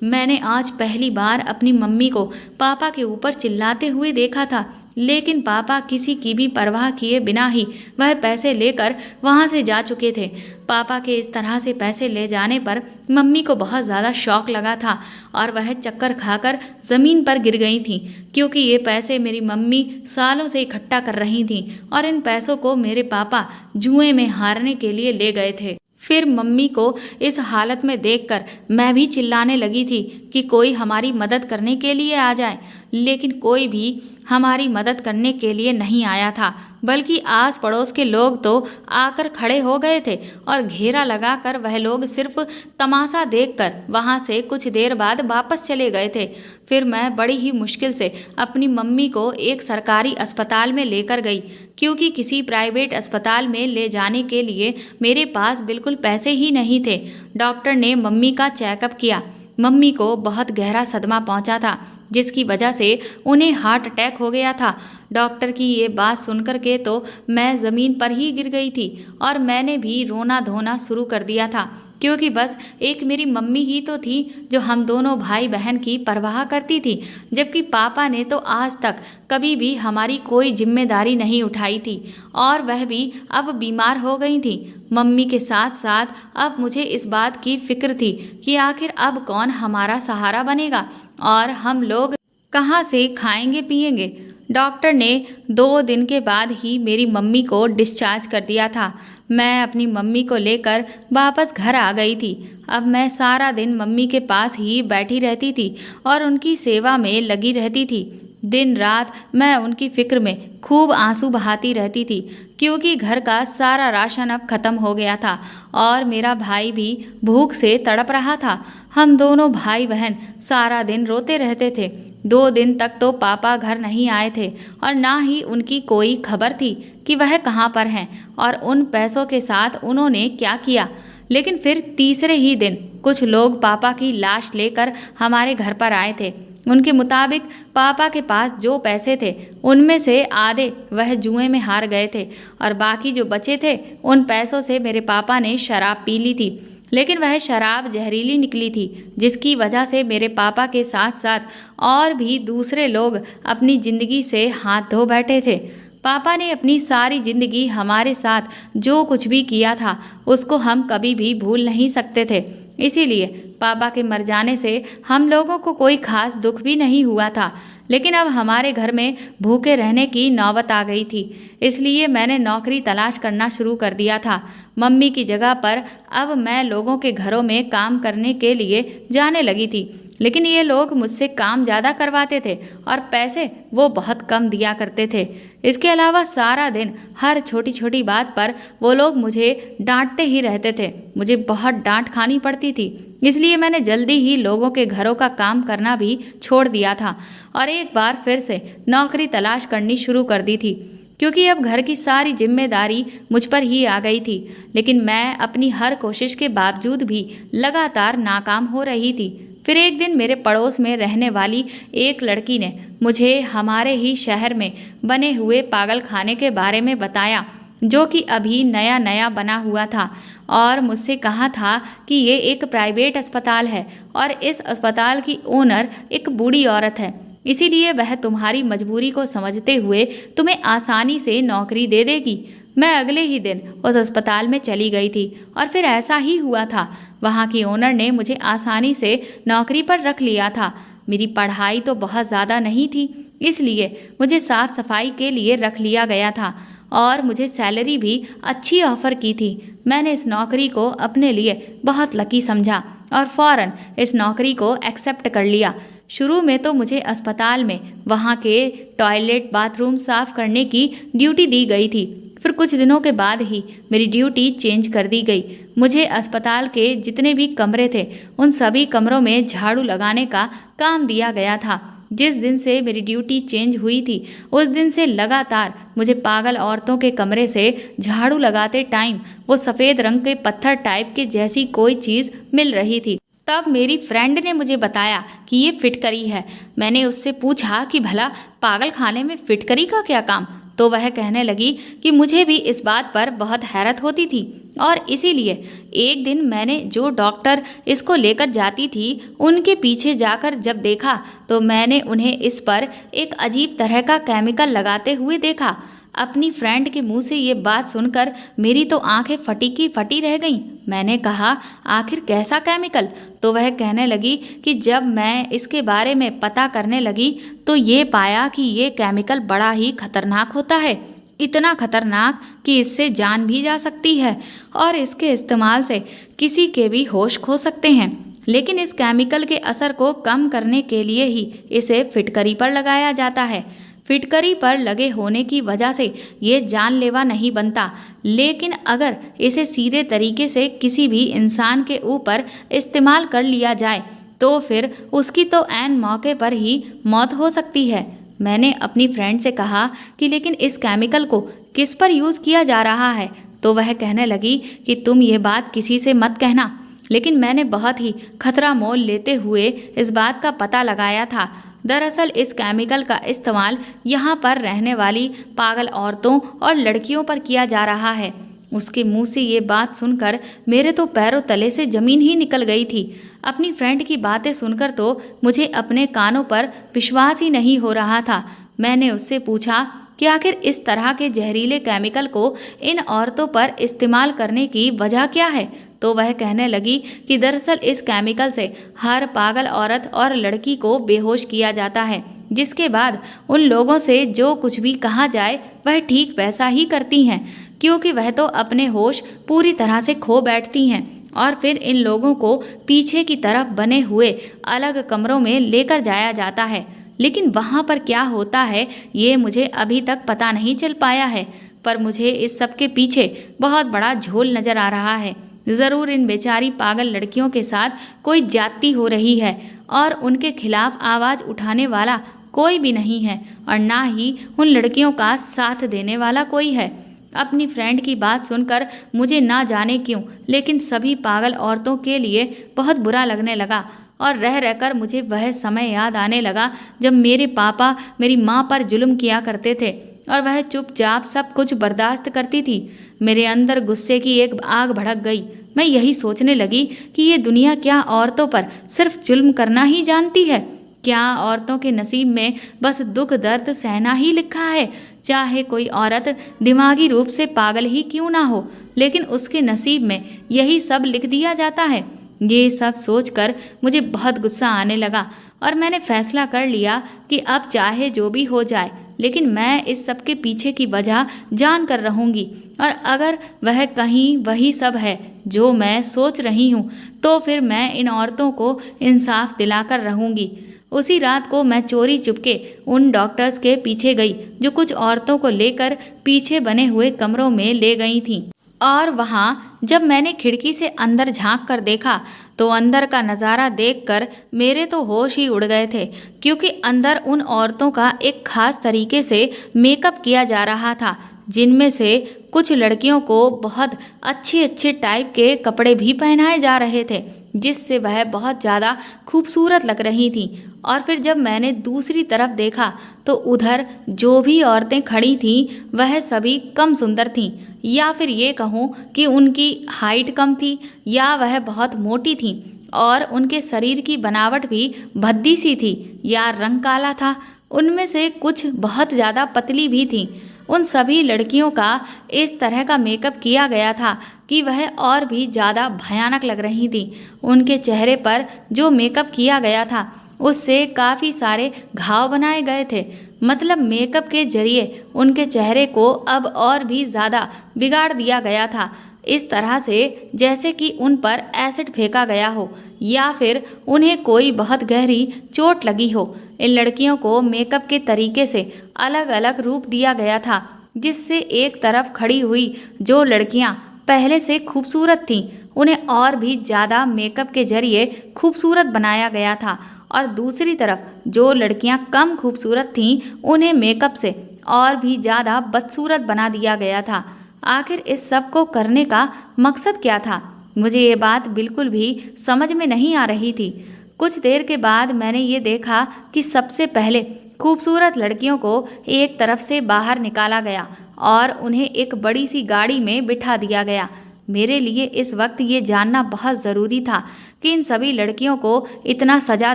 मैंने आज पहली बार अपनी मम्मी को पापा के ऊपर चिल्लाते हुए देखा था। लेकिन पापा किसी की भी परवाह किए बिना ही वह पैसे लेकर वहाँ से जा चुके थे। पापा के इस तरह से पैसे ले जाने पर मम्मी को बहुत ज़्यादा शौक लगा था और वह चक्कर खाकर ज़मीन पर गिर गई थी, क्योंकि ये पैसे मेरी मम्मी सालों से इकट्ठा कर रही थी और इन पैसों को मेरे पापा जुए में हारने के लिए ले गए थे। फिर मम्मी को इस हालत में देखकर मैं भी चिल्लाने लगी थी कि कोई हमारी मदद करने के लिए आ जाए, लेकिन कोई भी हमारी मदद करने के लिए नहीं आया था, बल्कि आस पड़ोस के लोग तो आकर खड़े हो गए थे और घेरा लगाकर वह लोग सिर्फ तमाशा देखकर वहां से कुछ देर बाद वापस चले गए थे। फिर मैं बड़ी ही मुश्किल से अपनी मम्मी को एक सरकारी अस्पताल में लेकर गई, क्योंकि किसी प्राइवेट अस्पताल में ले जाने के लिए मेरे पास बिल्कुल पैसे ही नहीं थे। डॉक्टर ने मम्मी का चेकअप किया। मम्मी को बहुत गहरा सदमा पहुंचा था, जिसकी वजह से उन्हें हार्ट अटैक हो गया था। डॉक्टर की ये बात सुनकर के तो मैं ज़मीन पर ही गिर गई थी और मैंने भी रोना धोना शुरू कर दिया था, क्योंकि बस एक मेरी मम्मी ही तो थी जो हम दोनों भाई बहन की परवाह करती थी, जबकि पापा ने तो आज तक कभी भी हमारी कोई जिम्मेदारी नहीं उठाई थी और वह भी अब बीमार हो गई थी। मम्मी के साथ साथ अब मुझे इस बात की फिक्र थी कि आखिर अब कौन हमारा सहारा बनेगा और हम लोग कहाँ से खाएंगे पिएंगे। डॉक्टर ने 2 दिन के बाद ही मेरी मम्मी को डिस्चार्ज कर दिया था। मैं अपनी मम्मी को लेकर वापस घर आ गई थी। अब मैं सारा दिन मम्मी के पास ही बैठी रहती थी और उनकी सेवा में लगी रहती थी। दिन रात मैं उनकी फिक्र में खूब आंसू बहाती रहती थी, क्योंकि घर का सारा राशन अब ख़त्म हो गया था और मेरा भाई भी भूख से तड़प रहा था। हम दोनों भाई बहन सारा दिन रोते रहते थे। 2 दिन तक तो पापा घर नहीं आए थे और ना ही उनकी कोई खबर थी कि वह कहाँ पर हैं और उन पैसों के साथ उन्होंने क्या किया। लेकिन फिर तीसरे ही दिन कुछ लोग पापा की लाश लेकर हमारे घर पर आए थे। उनके मुताबिक पापा के पास जो पैसे थे उनमें से आधे वह जुए में हार गए थे और बाकी जो बचे थे उन पैसों से मेरे पापा ने शराब पी ली थी। लेकिन वह शराब जहरीली निकली थी, जिसकी वजह से मेरे पापा के साथ साथ और भी दूसरे लोग अपनी ज़िंदगी से हाथ धो बैठे थे। पापा ने अपनी सारी ज़िंदगी हमारे साथ जो कुछ भी किया था उसको हम कभी भी भूल नहीं सकते थे। इसीलिए पापा के मर जाने से हम लोगों को कोई खास दुख भी नहीं हुआ था। लेकिन अब हमारे घर में भूखे रहने की नौबत आ गई थी, इसलिए मैंने नौकरी तलाश करना शुरू कर दिया था। मम्मी की जगह पर अब मैं लोगों के घरों में काम करने के लिए जाने लगी थी, लेकिन ये लोग मुझसे काम ज़्यादा करवाते थे और पैसे वो बहुत कम दिया करते थे। इसके अलावा सारा दिन हर छोटी छोटी बात पर वो लोग मुझे डांटते ही रहते थे। मुझे बहुत डांट खानी पड़ती थी, इसलिए मैंने जल्दी ही लोगों के घरों का काम करना भी छोड़ दिया था और एक बार फिर से नौकरी तलाश करनी शुरू कर दी थी, क्योंकि अब घर की सारी जिम्मेदारी मुझ पर ही आ गई थी। लेकिन मैं अपनी हर कोशिश के बावजूद भी लगातार नाकाम हो रही थी। फिर एक दिन मेरे पड़ोस में रहने वाली एक लड़की ने मुझे हमारे ही शहर में बने हुए पागल खाने के बारे में बताया, जो कि अभी नया नया बना हुआ था, और मुझसे कहा था कि ये एक प्राइवेट अस्पताल है और इस अस्पताल की ओनर एक बूढ़ी औरत है, इसीलिए वह तुम्हारी मजबूरी को समझते हुए तुम्हें आसानी से नौकरी दे देगी। मैं अगले ही दिन उस अस्पताल में चली गई थी और फिर ऐसा ही हुआ था। वहाँ की ओनर ने मुझे आसानी से नौकरी पर रख लिया था। मेरी पढ़ाई तो बहुत ज़्यादा नहीं थी, इसलिए मुझे साफ़ सफाई के लिए रख लिया गया था और मुझे सैलरी भी अच्छी ऑफ़र की थी। मैंने इस नौकरी को अपने लिए बहुत लकी समझा और फ़ौरन इस नौकरी को एक्सेप्ट कर लिया। शुरू में तो मुझे अस्पताल में वहाँ के टॉयलेट बाथरूम साफ़ करने की ड्यूटी दी गई थी। फिर कुछ दिनों के बाद ही मेरी ड्यूटी चेंज कर दी गई। मुझे अस्पताल के जितने भी कमरे थे उन सभी कमरों में झाड़ू लगाने का काम दिया गया था। जिस दिन से मेरी ड्यूटी चेंज हुई थी उस दिन से लगातार मुझे पागल औरतों के कमरे से झाड़ू लगाते टाइम वो सफ़ेद रंग के पत्थर टाइप के जैसी कोई चीज़ मिल रही थी। तब मेरी फ्रेंड ने मुझे बताया कि ये फिटकरी है। मैंने उससे पूछा कि भला पागल खाने में फिटकरी का क्या काम, तो वह कहने लगी कि मुझे भी इस बात पर बहुत हैरत होती थी और इसीलिए एक दिन मैंने जो डॉक्टर इसको लेकर जाती थी उनके पीछे जाकर जब देखा तो मैंने उन्हें इस पर एक अजीब तरह का केमिकल लगाते हुए देखा। अपनी फ्रेंड के मुंह से ये बात सुनकर मेरी तो आंखें फटी की फटी रह गईं। मैंने कहा, आखिर कैसा केमिकल? तो वह कहने लगी कि जब मैं इसके बारे में पता करने लगी तो ये पाया कि ये केमिकल बड़ा ही खतरनाक होता है। इतना खतरनाक कि इससे जान भी जा सकती है और इसके इस्तेमाल से किसी के भी होश खो सकते हैं। लेकिन इस केमिकल के असर को कम करने के लिए ही इसे फिटकरी पर लगाया जाता है। फिटकरी पर लगे होने की वजह से ये जानलेवा नहीं बनता, लेकिन अगर इसे सीधे तरीके से किसी भी इंसान के ऊपर इस्तेमाल कर लिया जाए तो फिर उसकी तो ऐन मौके पर ही मौत हो सकती है। मैंने अपनी फ्रेंड से कहा कि लेकिन इस केमिकल को किस पर यूज़ किया जा रहा है? तो वह कहने लगी कि तुम ये बात किसी से मत कहना। लेकिन मैंने बहुत ही खतरा मोल लेते हुए इस बात का पता लगाया था। दरअसल इस केमिकल का इस्तेमाल यहाँ पर रहने वाली पागल औरतों और लड़कियों पर किया जा रहा है। उसके मुंह से ये बात सुनकर मेरे तो पैरों तले से ज़मीन ही निकल गई थी। अपनी फ्रेंड की बातें सुनकर तो मुझे अपने कानों पर विश्वास ही नहीं हो रहा था। मैंने उससे पूछा कि आखिर इस तरह के जहरीले केमिकल को इन औरतों पर इस्तेमाल करने की वजह क्या है? तो वह कहने लगी कि दरअसल इस केमिकल से हर पागल औरत और लड़की को बेहोश किया जाता है, जिसके बाद उन लोगों से जो कुछ भी कहा जाए वह ठीक वैसा ही करती हैं, क्योंकि वह तो अपने होश पूरी तरह से खो बैठती हैं। और फिर इन लोगों को पीछे की तरफ बने हुए अलग कमरों में लेकर जाया जाता है। लेकिन वहाँ पर क्या होता है ये मुझे अभी तक पता नहीं चल पाया है, पर मुझे इस सब के पीछे बहुत बड़ा झोल नज़र आ रहा है। ज़रूर इन बेचारी पागल लड़कियों के साथ कोई ज्यादती हो रही है और उनके खिलाफ आवाज़ उठाने वाला कोई भी नहीं है और ना ही उन लड़कियों का साथ देने वाला कोई है। अपनी फ्रेंड की बात सुनकर मुझे ना जाने क्यों लेकिन सभी पागल औरतों के लिए बहुत बुरा लगने लगा और रह रहकर मुझे वह समय याद आने लगा जब मेरे पापा मेरी माँ पर जुल्म किया करते थे और वह चुपचाप सब कुछ बर्दाश्त करती थी। मेरे अंदर गुस्से की एक आग भड़क गई। मैं यही सोचने लगी कि ये दुनिया क्या औरतों पर सिर्फ जुल्म करना ही जानती है? क्या औरतों के नसीब में बस दुख दर्द सहना ही लिखा है? चाहे कोई औरत दिमागी रूप से पागल ही क्यों ना हो, लेकिन उसके नसीब में यही सब लिख दिया जाता है। ये सब सोचकर मुझे बहुत गुस्सा आने लगा और मैंने फैसला कर लिया कि अब चाहे जो भी हो जाए, लेकिन मैं इस सब के पीछे की वजह जान कर रहूँगी और अगर वह कहीं वही सब है जो मैं सोच रही हूँ तो फिर मैं इन औरतों को इंसाफ दिलाकर रहूँगी। उसी रात को मैं चोरी चुपके उन डॉक्टर्स के पीछे गई जो कुछ औरतों को लेकर पीछे बने हुए कमरों में ले गई थीं और वहाँ जब मैंने खिड़की से अंदर झांक कर देखा तो अंदर का नज़ारा देखकर मेरे तो होश ही उड़ गए थे, क्योंकि अंदर उन औरतों का एक खास तरीके से मेकअप किया जा रहा था, जिनमें से कुछ लड़कियों को बहुत अच्छे अच्छे टाइप के कपड़े भी पहनाए जा रहे थे, जिससे वह बहुत ज़्यादा खूबसूरत लग रही थी। और फिर जब मैंने दूसरी तरफ देखा तो उधर जो भी औरतें खड़ी थीं वह सभी कम सुंदर थीं, या फिर ये कहूँ कि उनकी हाइट कम थी या वह बहुत मोटी थीं और उनके शरीर की बनावट भी भद्दी सी थी या रंग काला था। उनमें से कुछ बहुत ज़्यादा पतली भी थीं। उन सभी लड़कियों का इस तरह का मेकअप किया गया था कि वह और भी ज़्यादा भयानक लग रही थीं। उनके चेहरे पर जो मेकअप किया गया था उससे काफ़ी सारे घाव बनाए गए थे। मतलब मेकअप के जरिए उनके चेहरे को अब और भी ज़्यादा बिगाड़ दिया गया था, इस तरह से जैसे कि उन पर एसिड फेंका गया हो या फिर उन्हें कोई बहुत गहरी चोट लगी हो। इन लड़कियों को मेकअप के तरीके से अलग अलग रूप दिया गया था, जिससे एक तरफ खड़ी हुई जो लड़कियां पहले से खूबसूरत थीं उन्हें और भी ज़्यादा मेकअप के जरिए खूबसूरत बनाया गया था और दूसरी तरफ जो लड़कियां कम खूबसूरत थीं उन्हें मेकअप से और भी ज़्यादा बदसूरत बना दिया गया था। आखिर इस सब को करने का मकसद क्या था? मुझे ये बात बिल्कुल भी समझ में नहीं आ रही थी। कुछ देर के बाद मैंने ये देखा कि सबसे पहले खूबसूरत लड़कियों को एक तरफ से बाहर निकाला गया और उन्हें एक बड़ी सी गाड़ी में बिठा दिया गया। मेरे लिए इस वक्त ये जानना बहुत ज़रूरी था कि इन सभी लड़कियों को इतना सजा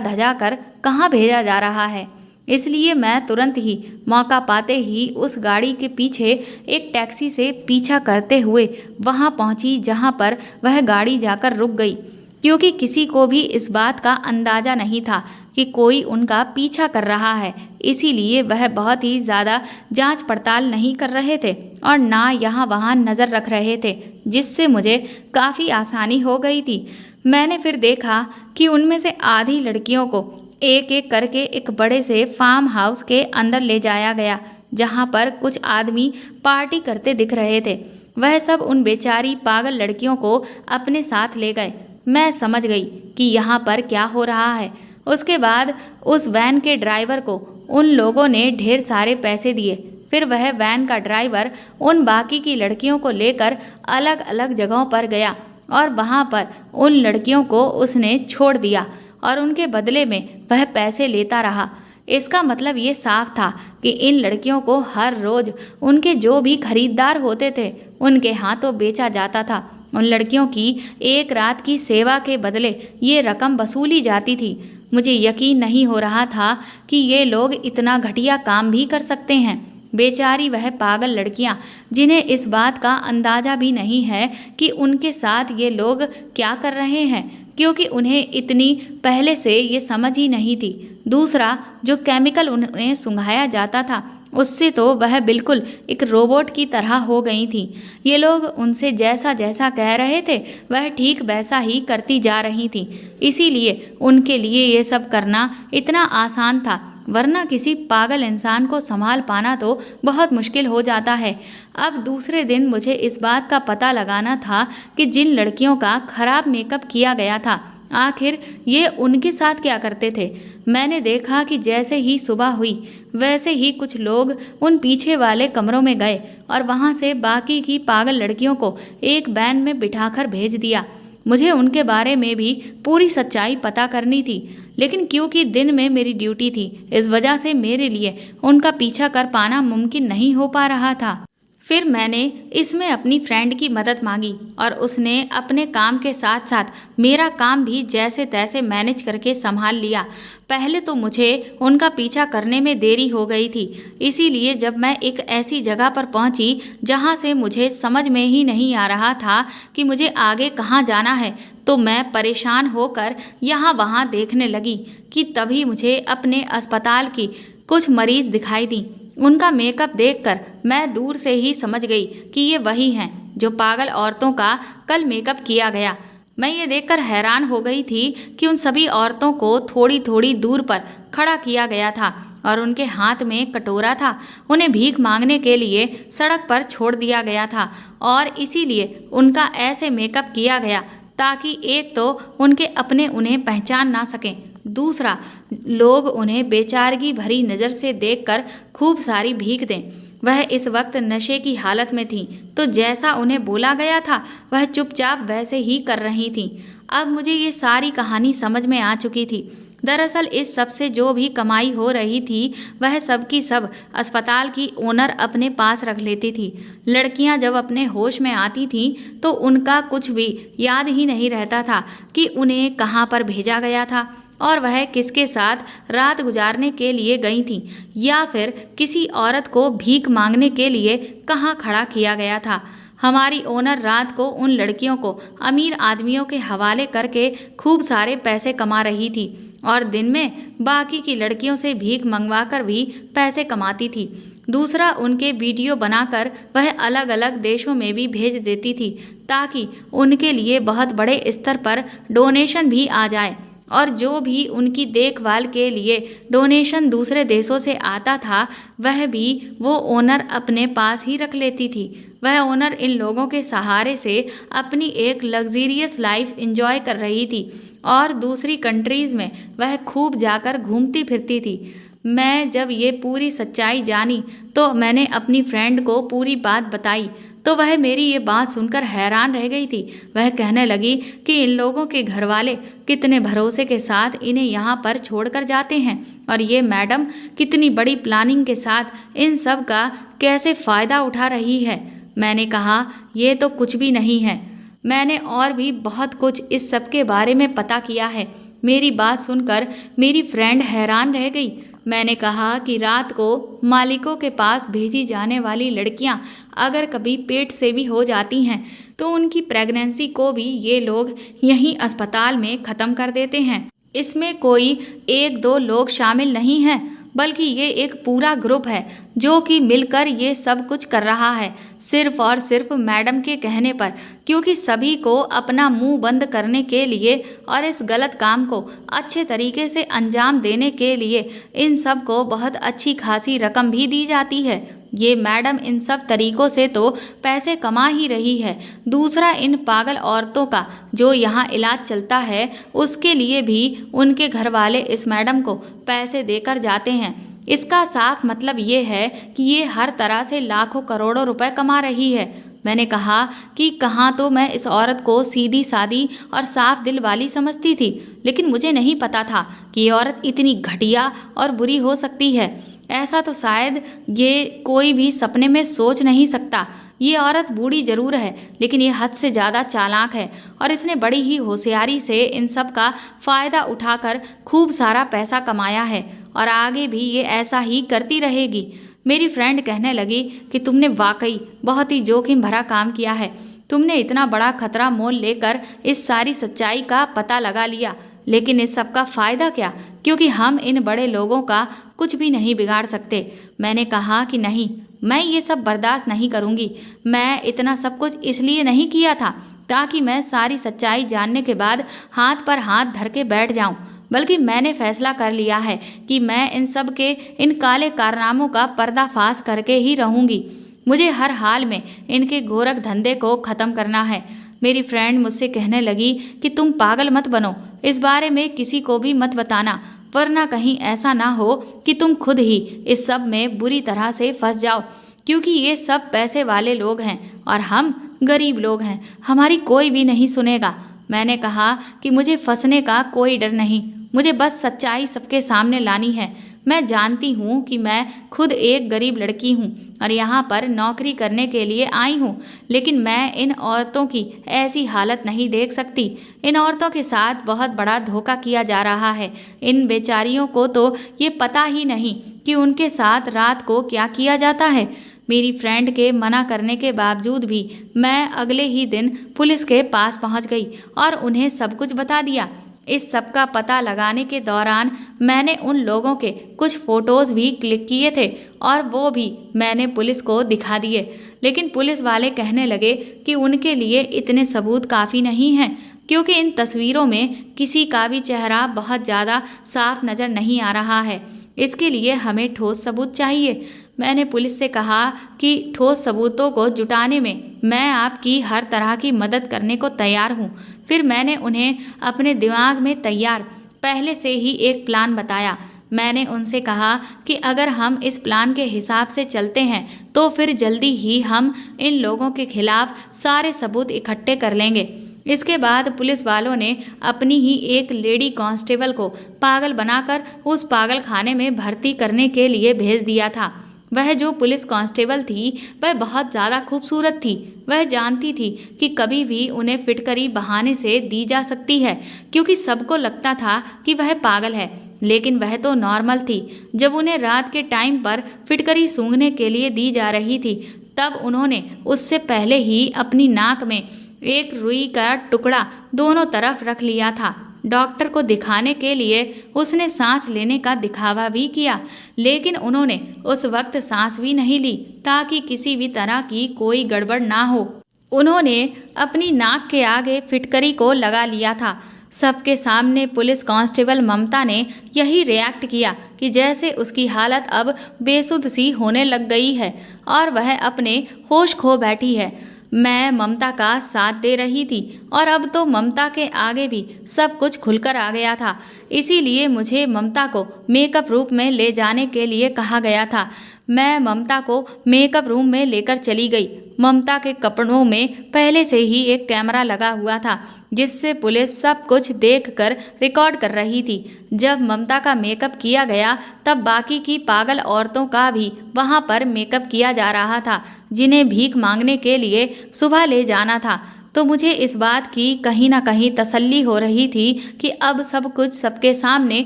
धजा कर कहाँ भेजा जा रहा है। इसलिए मैं तुरंत ही मौका पाते ही उस गाड़ी के पीछे एक टैक्सी से पीछा करते हुए वहां पहुंची जहां पर वह गाड़ी जाकर रुक गई, क्योंकि किसी को भी इस बात का अंदाज़ा नहीं था कि कोई उनका पीछा कर रहा है। इसीलिए वह बहुत ही ज़्यादा जांच पड़ताल नहीं कर रहे थे और ना यहाँ वहाँ नज़र रख रहे थे, जिससे मुझे काफ़ी आसानी हो गई थी। मैंने फिर देखा कि उनमें से आधी लड़कियों को एक एक करके एक बड़े से फार्म हाउस के अंदर ले जाया गया, जहाँ पर कुछ आदमी पार्टी करते दिख रहे थे। वह सब उन बेचारी पागल लड़कियों को अपने साथ ले गए। मैं समझ गई कि यहाँ पर क्या हो रहा है। उसके बाद उस वैन के ड्राइवर को उन लोगों ने ढेर सारे पैसे दिए। फिर वह वैन का ड्राइवर उन बाकी की लड़कियों को लेकर अलग अलग जगहों पर गया और वहाँ पर उन लड़कियों को उसने छोड़ दिया और उनके बदले में वह पैसे लेता रहा। इसका मतलब ये साफ था कि इन लड़कियों को हर रोज़ उनके जो भी खरीदार होते थे उनके हाथों बेचा जाता था। उन लड़कियों की एक रात की सेवा के बदले ये रकम वसूली जाती थी। मुझे यकीन नहीं हो रहा था कि ये लोग इतना घटिया काम भी कर सकते हैं। बेचारी वह पागल लड़कियां, जिन्हें इस बात का अंदाज़ा भी नहीं है कि उनके साथ ये लोग क्या कर रहे हैं, क्योंकि उन्हें इतनी पहले से ये समझ ही नहीं थी। दूसरा, जो केमिकल उन्हें सुंघाया जाता था उससे तो वह बिल्कुल एक रोबोट की तरह हो गई थी। ये लोग उनसे जैसा जैसा कह रहे थे वह ठीक वैसा ही करती जा रही थी। इसीलिए उनके लिए ये सब करना इतना आसान था, वरना किसी पागल इंसान को संभाल पाना तो बहुत मुश्किल हो जाता है। अब दूसरे दिन मुझे इस बात का पता लगाना था कि जिन लड़कियों का खराब मेकअप किया गया था आखिर ये उनके साथ क्या करते थे। मैंने देखा कि जैसे ही सुबह हुई वैसे ही कुछ लोग उन पीछे वाले कमरों में गए और वहां से बाकी की पागल लड़कियों को एक वैन में बिठाकर भेज दिया। मुझे उनके बारे में भी पूरी सच्चाई पता करनी थी, लेकिन क्योंकि दिन में मेरी ड्यूटी थी इस वजह से मेरे लिए उनका पीछा कर पाना मुमकिन नहीं हो पा रहा था। फिर मैंने इसमें अपनी फ्रेंड की मदद मांगी और उसने अपने काम के साथ साथ मेरा काम भी जैसे तैसे मैनेज करके संभाल लिया। पहले तो मुझे उनका पीछा करने में देरी हो गई थी, इसीलिए जब मैं एक ऐसी जगह पर पहुंची जहां से मुझे समझ में ही नहीं आ रहा था कि मुझे आगे कहां जाना है, तो मैं परेशान होकर यहाँ वहाँ देखने लगी कि तभी मुझे अपने अस्पताल की कुछ मरीज दिखाई दी। उनका मेकअप देखकर मैं दूर से ही समझ गई कि ये वही हैं जो पागल औरतों का कल मेकअप किया गया। मैं ये देखकर हैरान हो गई थी कि उन सभी औरतों को थोड़ी थोड़ी दूर पर खड़ा किया गया था और उनके हाथ में कटोरा था। उन्हें भीख मांगने के लिए सड़क पर छोड़ दिया गया था और इसीलिए उनका ऐसे मेकअप किया गया ताकि एक तो उनके अपने उन्हें पहचान ना सकें, दूसरा लोग उन्हें बेचारगी भरी नज़र से देखकर खूब सारी भीख दें। वह इस वक्त नशे की हालत में थी, तो जैसा उन्हें बोला गया था वह चुपचाप वैसे ही कर रही थीं। अब मुझे ये सारी कहानी समझ में आ चुकी थी। दरअसल इस सब से जो भी कमाई हो रही थी वह सब की सब अस्पताल की ओनर अपने पास रख लेती थी। लड़कियां जब अपने होश में आती थीं तो उनका कुछ भी याद ही नहीं रहता था कि उन्हें कहाँ पर भेजा गया था और वह किसके साथ रात गुजारने के लिए गई थीं, या फिर किसी औरत को भीख मांगने के लिए कहाँ खड़ा किया गया था। हमारी ओनर रात को उन लड़कियों को अमीर आदमियों के हवाले करके खूब सारे पैसे कमा रही थी और दिन में बाकी की लड़कियों से भीख मंगवाकर भी पैसे कमाती थी। दूसरा, उनके वीडियो बनाकर वह अलग अलग देशों में भी भेज देती थी ताकि उनके लिए बहुत बड़े स्तर पर डोनेशन भी आ जाए, और जो भी उनकी देखभाल के लिए डोनेशन दूसरे देशों से आता था वह भी वो ओनर अपने पास ही रख लेती थी। वह ओनर इन लोगों के सहारे से अपनी एक लग्जीरियस लाइफ एंजॉय कर रही थी और दूसरी कंट्रीज़ में वह खूब जाकर घूमती फिरती थी। मैं जब ये पूरी सच्चाई जानी तो मैंने अपनी फ्रेंड को पूरी बात बताई, तो वह मेरी ये बात सुनकर हैरान रह गई थी। वह कहने लगी कि इन लोगों के घर वाले कितने भरोसे के साथ इन्हें यहाँ पर छोड़कर जाते हैं और ये मैडम कितनी बड़ी प्लानिंग के साथ इन सब का कैसे फ़ायदा उठा रही है। मैंने कहा, ये तो कुछ भी नहीं है। मैंने और भी बहुत कुछ इस सब के बारे में पता किया है। मेरी बात सुनकर मेरी फ्रेंड हैरान रह गई। मैंने कहा कि रात को मालिकों के पास भेजी जाने वाली लड़कियां अगर कभी पेट से भी हो जाती हैं तो उनकी प्रेगनेंसी को भी ये लोग यहीं अस्पताल में ख़त्म कर देते हैं। इसमें कोई एक दो लोग शामिल नहीं हैं, बल्कि ये एक पूरा ग्रुप है जो कि मिलकर ये सब कुछ कर रहा है, सिर्फ और सिर्फ मैडम के कहने पर, क्योंकि सभी को अपना मुंह बंद करने के लिए और इस गलत काम को अच्छे तरीके से अंजाम देने के लिए इन सब को बहुत अच्छी खासी रकम भी दी जाती है। ये मैडम इन सब तरीकों से तो पैसे कमा ही रही है। दूसरा, इन पागल औरतों का जो यहाँ इलाज चलता है उसके लिए भी उनके घर वाले इस मैडम को पैसे देकर जाते हैं। इसका साफ मतलब ये है कि ये हर तरह से लाखों करोड़ों रुपए कमा रही है। मैंने कहा कि कहाँ तो मैं इस औरत को सीधी सादी और साफ दिल वाली समझती थी, लेकिन मुझे नहीं पता था कि ये औरत इतनी घटिया और बुरी हो सकती है। ऐसा तो शायद ये कोई भी सपने में सोच नहीं सकता। ये औरत बूढ़ी जरूर है, लेकिन ये हद से ज़्यादा चालाक है और इसने बड़ी ही होशियारी से इन सब का फ़ायदा उठाकर खूब सारा पैसा कमाया है और आगे भी ये ऐसा ही करती रहेगी। मेरी फ्रेंड कहने लगी कि तुमने वाकई बहुत ही जोखिम भरा काम किया है। तुमने इतना बड़ा खतरा मोल लेकर इस सारी सच्चाई का पता लगा लिया, लेकिन इस सब का फ़ायदा क्या, क्योंकि हम इन बड़े लोगों का कुछ भी नहीं बिगाड़ सकते। मैंने कहा कि नहीं, मैं ये सब बर्दाश्त नहीं करूँगी। मैं इतना सब कुछ इसलिए नहीं किया था ताकि मैं सारी सच्चाई जानने के बाद हाथ पर हाथ धर के बैठ जाऊं, बल्कि मैंने फैसला कर लिया है कि मैं इन सब के इन काले कारनामों का पर्दाफाश करके ही रहूँगी। मुझे हर हाल में इनके गोरख धंधे को ख़त्म करना है। मेरी फ्रेंड मुझसे कहने लगी कि तुम पागल मत बनो, इस बारे में किसी को भी मत बताना, वरना कहीं ऐसा ना हो कि तुम खुद ही इस सब में बुरी तरह से फंस जाओ, क्योंकि ये सब पैसे वाले लोग हैं और हम गरीब लोग हैं, हमारी कोई भी नहीं सुनेगा। मैंने कहा कि मुझे फंसने का कोई डर नहीं, मुझे बस सच्चाई सबके सामने लानी है। मैं जानती हूँ कि मैं खुद एक गरीब लड़की हूँ और यहाँ पर नौकरी करने के लिए आई हूँ, लेकिन मैं इन औरतों की ऐसी हालत नहीं देख सकती। इन औरतों के साथ बहुत बड़ा धोखा किया जा रहा है। इन बेचारियों को तो ये पता ही नहीं कि उनके साथ रात को क्या किया जाता है। मेरी फ्रेंड के मना करने के बावजूद भी मैं अगले ही दिन पुलिस के पास पहुँच गई और उन्हें सब कुछ बता दिया। इस सब का पता लगाने के दौरान मैंने उन लोगों के कुछ फ़ोटोज़ भी क्लिक किए थे और वो भी मैंने पुलिस को दिखा दिए, लेकिन पुलिस वाले कहने लगे कि उनके लिए इतने सबूत काफ़ी नहीं हैं, क्योंकि इन तस्वीरों में किसी का भी चेहरा बहुत ज़्यादा साफ नज़र नहीं आ रहा है। इसके लिए हमें ठोस सबूत चाहिए। मैंने पुलिस से कहा कि ठोस सबूतों को जुटाने में मैं आपकी हर तरह की मदद करने को तैयार हूँ। फिर मैंने उन्हें अपने दिमाग में तैयार पहले से ही एक प्लान बताया। मैंने उनसे कहा कि अगर हम इस प्लान के हिसाब से चलते हैं तो फिर जल्दी ही हम इन लोगों के खिलाफ सारे सबूत इकट्ठे कर लेंगे। इसके बाद पुलिस वालों ने अपनी ही एक लेडी कांस्टेबल को पागल बनाकर उस पागल खाने में भर्ती करने के लिए भेज दिया था। वह जो पुलिस कांस्टेबल थी वह बहुत ज़्यादा खूबसूरत थी। वह जानती थी कि कभी भी उन्हें फिटकरी बहाने से दी जा सकती है, क्योंकि सबको लगता था कि वह पागल है, लेकिन वह तो नॉर्मल थी। जब उन्हें रात के टाइम पर फिटकरी सूंघने के लिए दी जा रही थी, तब उन्होंने उससे पहले ही अपनी नाक में एक रुई का टुकड़ा दोनों तरफ रख लिया था। डॉक्टर को दिखाने के लिए उसने सांस लेने का दिखावा भी किया, लेकिन उन्होंने उस वक्त सांस भी नहीं ली ताकि किसी भी तरह की कोई गड़बड़ ना हो। उन्होंने अपनी नाक के आगे फिटकरी को लगा लिया था। सबके सामने पुलिस कांस्टेबल ममता ने यही रिएक्ट किया कि जैसे उसकी हालत अब बेसुध सी होने लग गई है और वह अपने होश खो बैठी है। मैं ममता का साथ दे रही थी और अब तो ममता के आगे भी सब कुछ खुलकर आ गया था। इसीलिए मुझे ममता को मेकअप रूम में ले जाने के लिए कहा गया था। मैं ममता को मेकअप रूम में लेकर चली गई। ममता के कपड़ों में पहले से ही एक कैमरा लगा हुआ था। जिससे पुलिस सब कुछ देखकर रिकॉर्ड कर रही थी। जब ममता का मेकअप किया गया तब बाकी की पागल औरतों का भी वहां पर मेकअप किया जा रहा था, जिन्हें भीख मांगने के लिए सुबह ले जाना था। तो मुझे इस बात की कहीं ना कहीं तसल्ली हो रही थी कि अब सब कुछ सबके सामने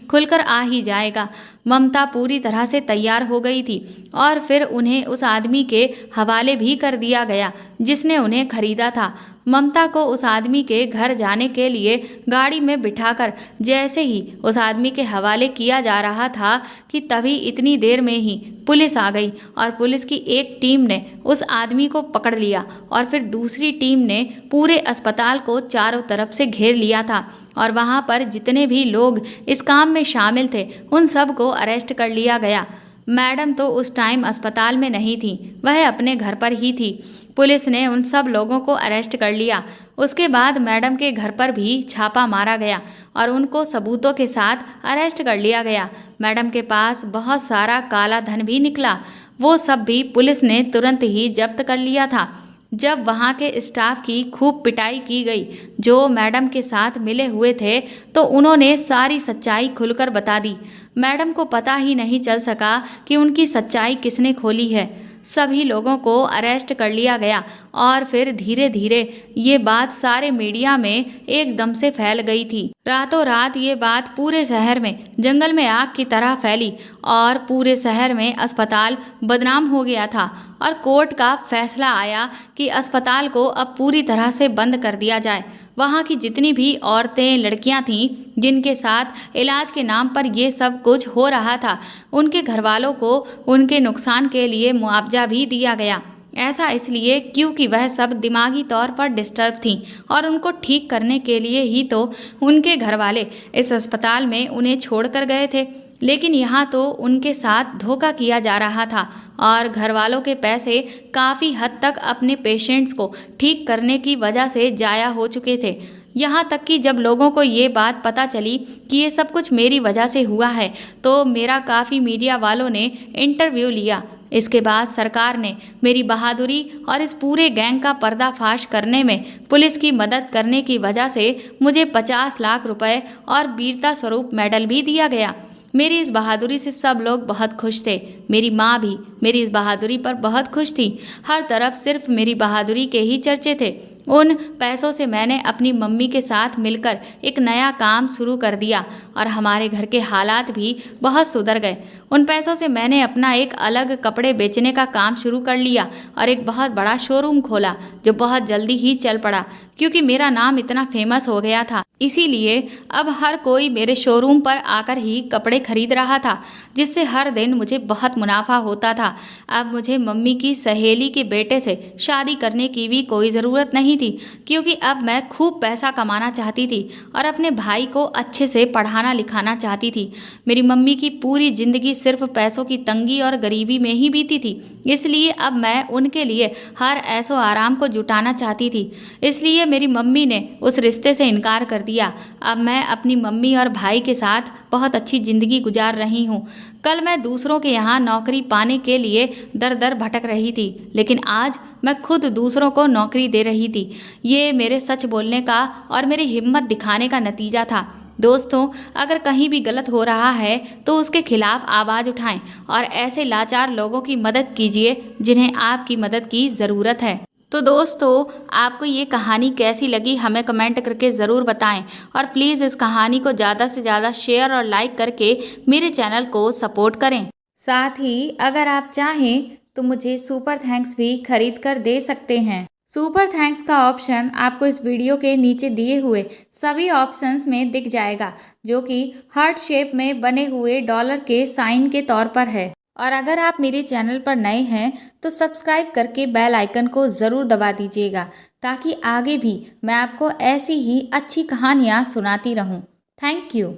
खुलकर आ ही जाएगा। ममता पूरी तरह से तैयार हो गई थी और फिर उन्हें उस आदमी के हवाले भी कर दिया गया जिसने उन्हें खरीदा था। ममता को उस आदमी के घर जाने के लिए गाड़ी में बिठाकर जैसे ही उस आदमी के हवाले किया जा रहा था कि तभी इतनी देर में ही पुलिस आ गई और पुलिस की एक टीम ने उस आदमी को पकड़ लिया और फिर दूसरी टीम ने पूरे अस्पताल को चारों तरफ से घेर लिया था और वहां पर जितने भी लोग इस काम में शामिल थे उन सब को अरेस्ट कर लिया गया। मैडम तो उस टाइम अस्पताल में नहीं थी, वह अपने घर पर ही थी। पुलिस ने उन सब लोगों को अरेस्ट कर लिया। उसके बाद मैडम के घर पर भी छापा मारा गया और उनको सबूतों के साथ अरेस्ट कर लिया गया। मैडम के पास बहुत सारा काला धन भी निकला, वो सब भी पुलिस ने तुरंत ही जब्त कर लिया था। जब वहाँ के स्टाफ की खूब पिटाई की गई जो मैडम के साथ मिले हुए थे, तो उन्होंने सारी सच्चाई खुलकर बता दी। मैडम को पता ही नहीं चल सका कि उनकी सच्चाई किसने खोली है। सभी लोगों को अरेस्ट कर लिया गया और फिर धीरे धीरे ये बात सारे मीडिया में एकदम से फैल गई थी। रातों रात ये बात पूरे शहर में जंगल में आग की तरह फैली और पूरे शहर में अस्पताल बदनाम हो गया था और कोर्ट का फैसला आया कि अस्पताल को अब पूरी तरह से बंद कर दिया जाए। वहाँ की जितनी भी औरतें लड़कियाँ थीं जिनके साथ इलाज के नाम पर ये सब कुछ हो रहा था, उनके घर वालों को उनके नुकसान के लिए मुआवजा भी दिया गया। ऐसा इसलिए क्योंकि वह सब दिमागी तौर पर डिस्टर्ब थीं और उनको ठीक करने के लिए ही तो उनके घर वाले इस अस्पताल में उन्हें छोड़ कर गए थे। लेकिन यहाँ तो उनके साथ धोखा किया जा रहा था और घर वालों के पैसे काफ़ी हद तक अपने पेशेंट्स को ठीक करने की वजह से जाया हो चुके थे। यहाँ तक कि जब लोगों को ये बात पता चली कि ये सब कुछ मेरी वजह से हुआ है तो मेरा काफ़ी मीडिया वालों ने इंटरव्यू लिया। इसके बाद सरकार ने मेरी बहादुरी और इस पूरे गैंग का पर्दाफाश करने में पुलिस की मदद करने की वजह से मुझे 50 लाख रुपए और वीरता स्वरूप मेडल भी दिया गया। मेरी इस बहादुरी से सब लोग बहुत खुश थे। मेरी माँ भी मेरी इस बहादुरी पर बहुत खुश थी। हर तरफ सिर्फ मेरी बहादुरी के ही चर्चे थे। उन पैसों से मैंने अपनी मम्मी के साथ मिलकर एक नया काम शुरू कर दिया और हमारे घर के हालात भी बहुत सुधर गए। उन पैसों से मैंने अपना एक अलग कपड़े बेचने का काम शुरू कर लिया और एक बहुत बड़ा शोरूम खोला जो बहुत जल्दी ही चल पड़ा क्योंकि मेरा नाम इतना फेमस हो गया था। इसीलिए अब हर कोई मेरे शोरूम पर आकर ही कपड़े खरीद रहा था, जिससे हर दिन मुझे बहुत मुनाफा होता था। अब मुझे मम्मी की सहेली के बेटे से शादी करने की भी कोई ज़रूरत नहीं थी क्योंकि अब मैं खूब पैसा कमाना चाहती थी और अपने भाई को अच्छे से पढ़ाना लिखाना चाहती थी। मेरी मम्मी की पूरी ज़िंदगी सिर्फ पैसों की तंगी और गरीबी में ही बीती थी, इसलिए अब मैं उनके लिए हर ऐशो आराम को जुटाना चाहती थी। इसलिए मेरी मम्मी ने उस रिश्ते से इनकार कर दिया। अब मैं अपनी मम्मी और भाई के साथ बहुत अच्छी ज़िंदगी गुजार रही हूँ। कल मैं दूसरों के यहाँ नौकरी पाने के लिए दर दर भटक रही थी, लेकिन आज मैं खुद दूसरों को नौकरी दे रही थी। ये मेरे सच बोलने का और मेरी हिम्मत दिखाने का नतीजा था। दोस्तों, अगर कहीं भी गलत हो रहा है तो उसके खिलाफ आवाज़ उठाएं और ऐसे लाचार लोगों की मदद कीजिए जिन्हें आपकी मदद की ज़रूरत है। तो दोस्तों, आपको ये कहानी कैसी लगी हमें कमेंट करके ज़रूर बताएं और प्लीज़ इस कहानी को ज़्यादा से ज़्यादा शेयर और लाइक करके मेरे चैनल को सपोर्ट करें। साथ ही अगर आप चाहें तो मुझे सुपर थैंक्स भी खरीद कर दे सकते हैं। सुपर थैंक्स का ऑप्शन आपको इस वीडियो के नीचे दिए हुए सभी ऑप्शंस में दिख जाएगा, जो कि हार्ट शेप में बने हुए डॉलर के साइन के तौर पर है। और अगर आप मेरे चैनल पर नए हैं तो सब्सक्राइब करके बेल आइकन को ज़रूर दबा दीजिएगा ताकि आगे भी मैं आपको ऐसी ही अच्छी कहानियाँ सुनाती रहूँ। Thank you.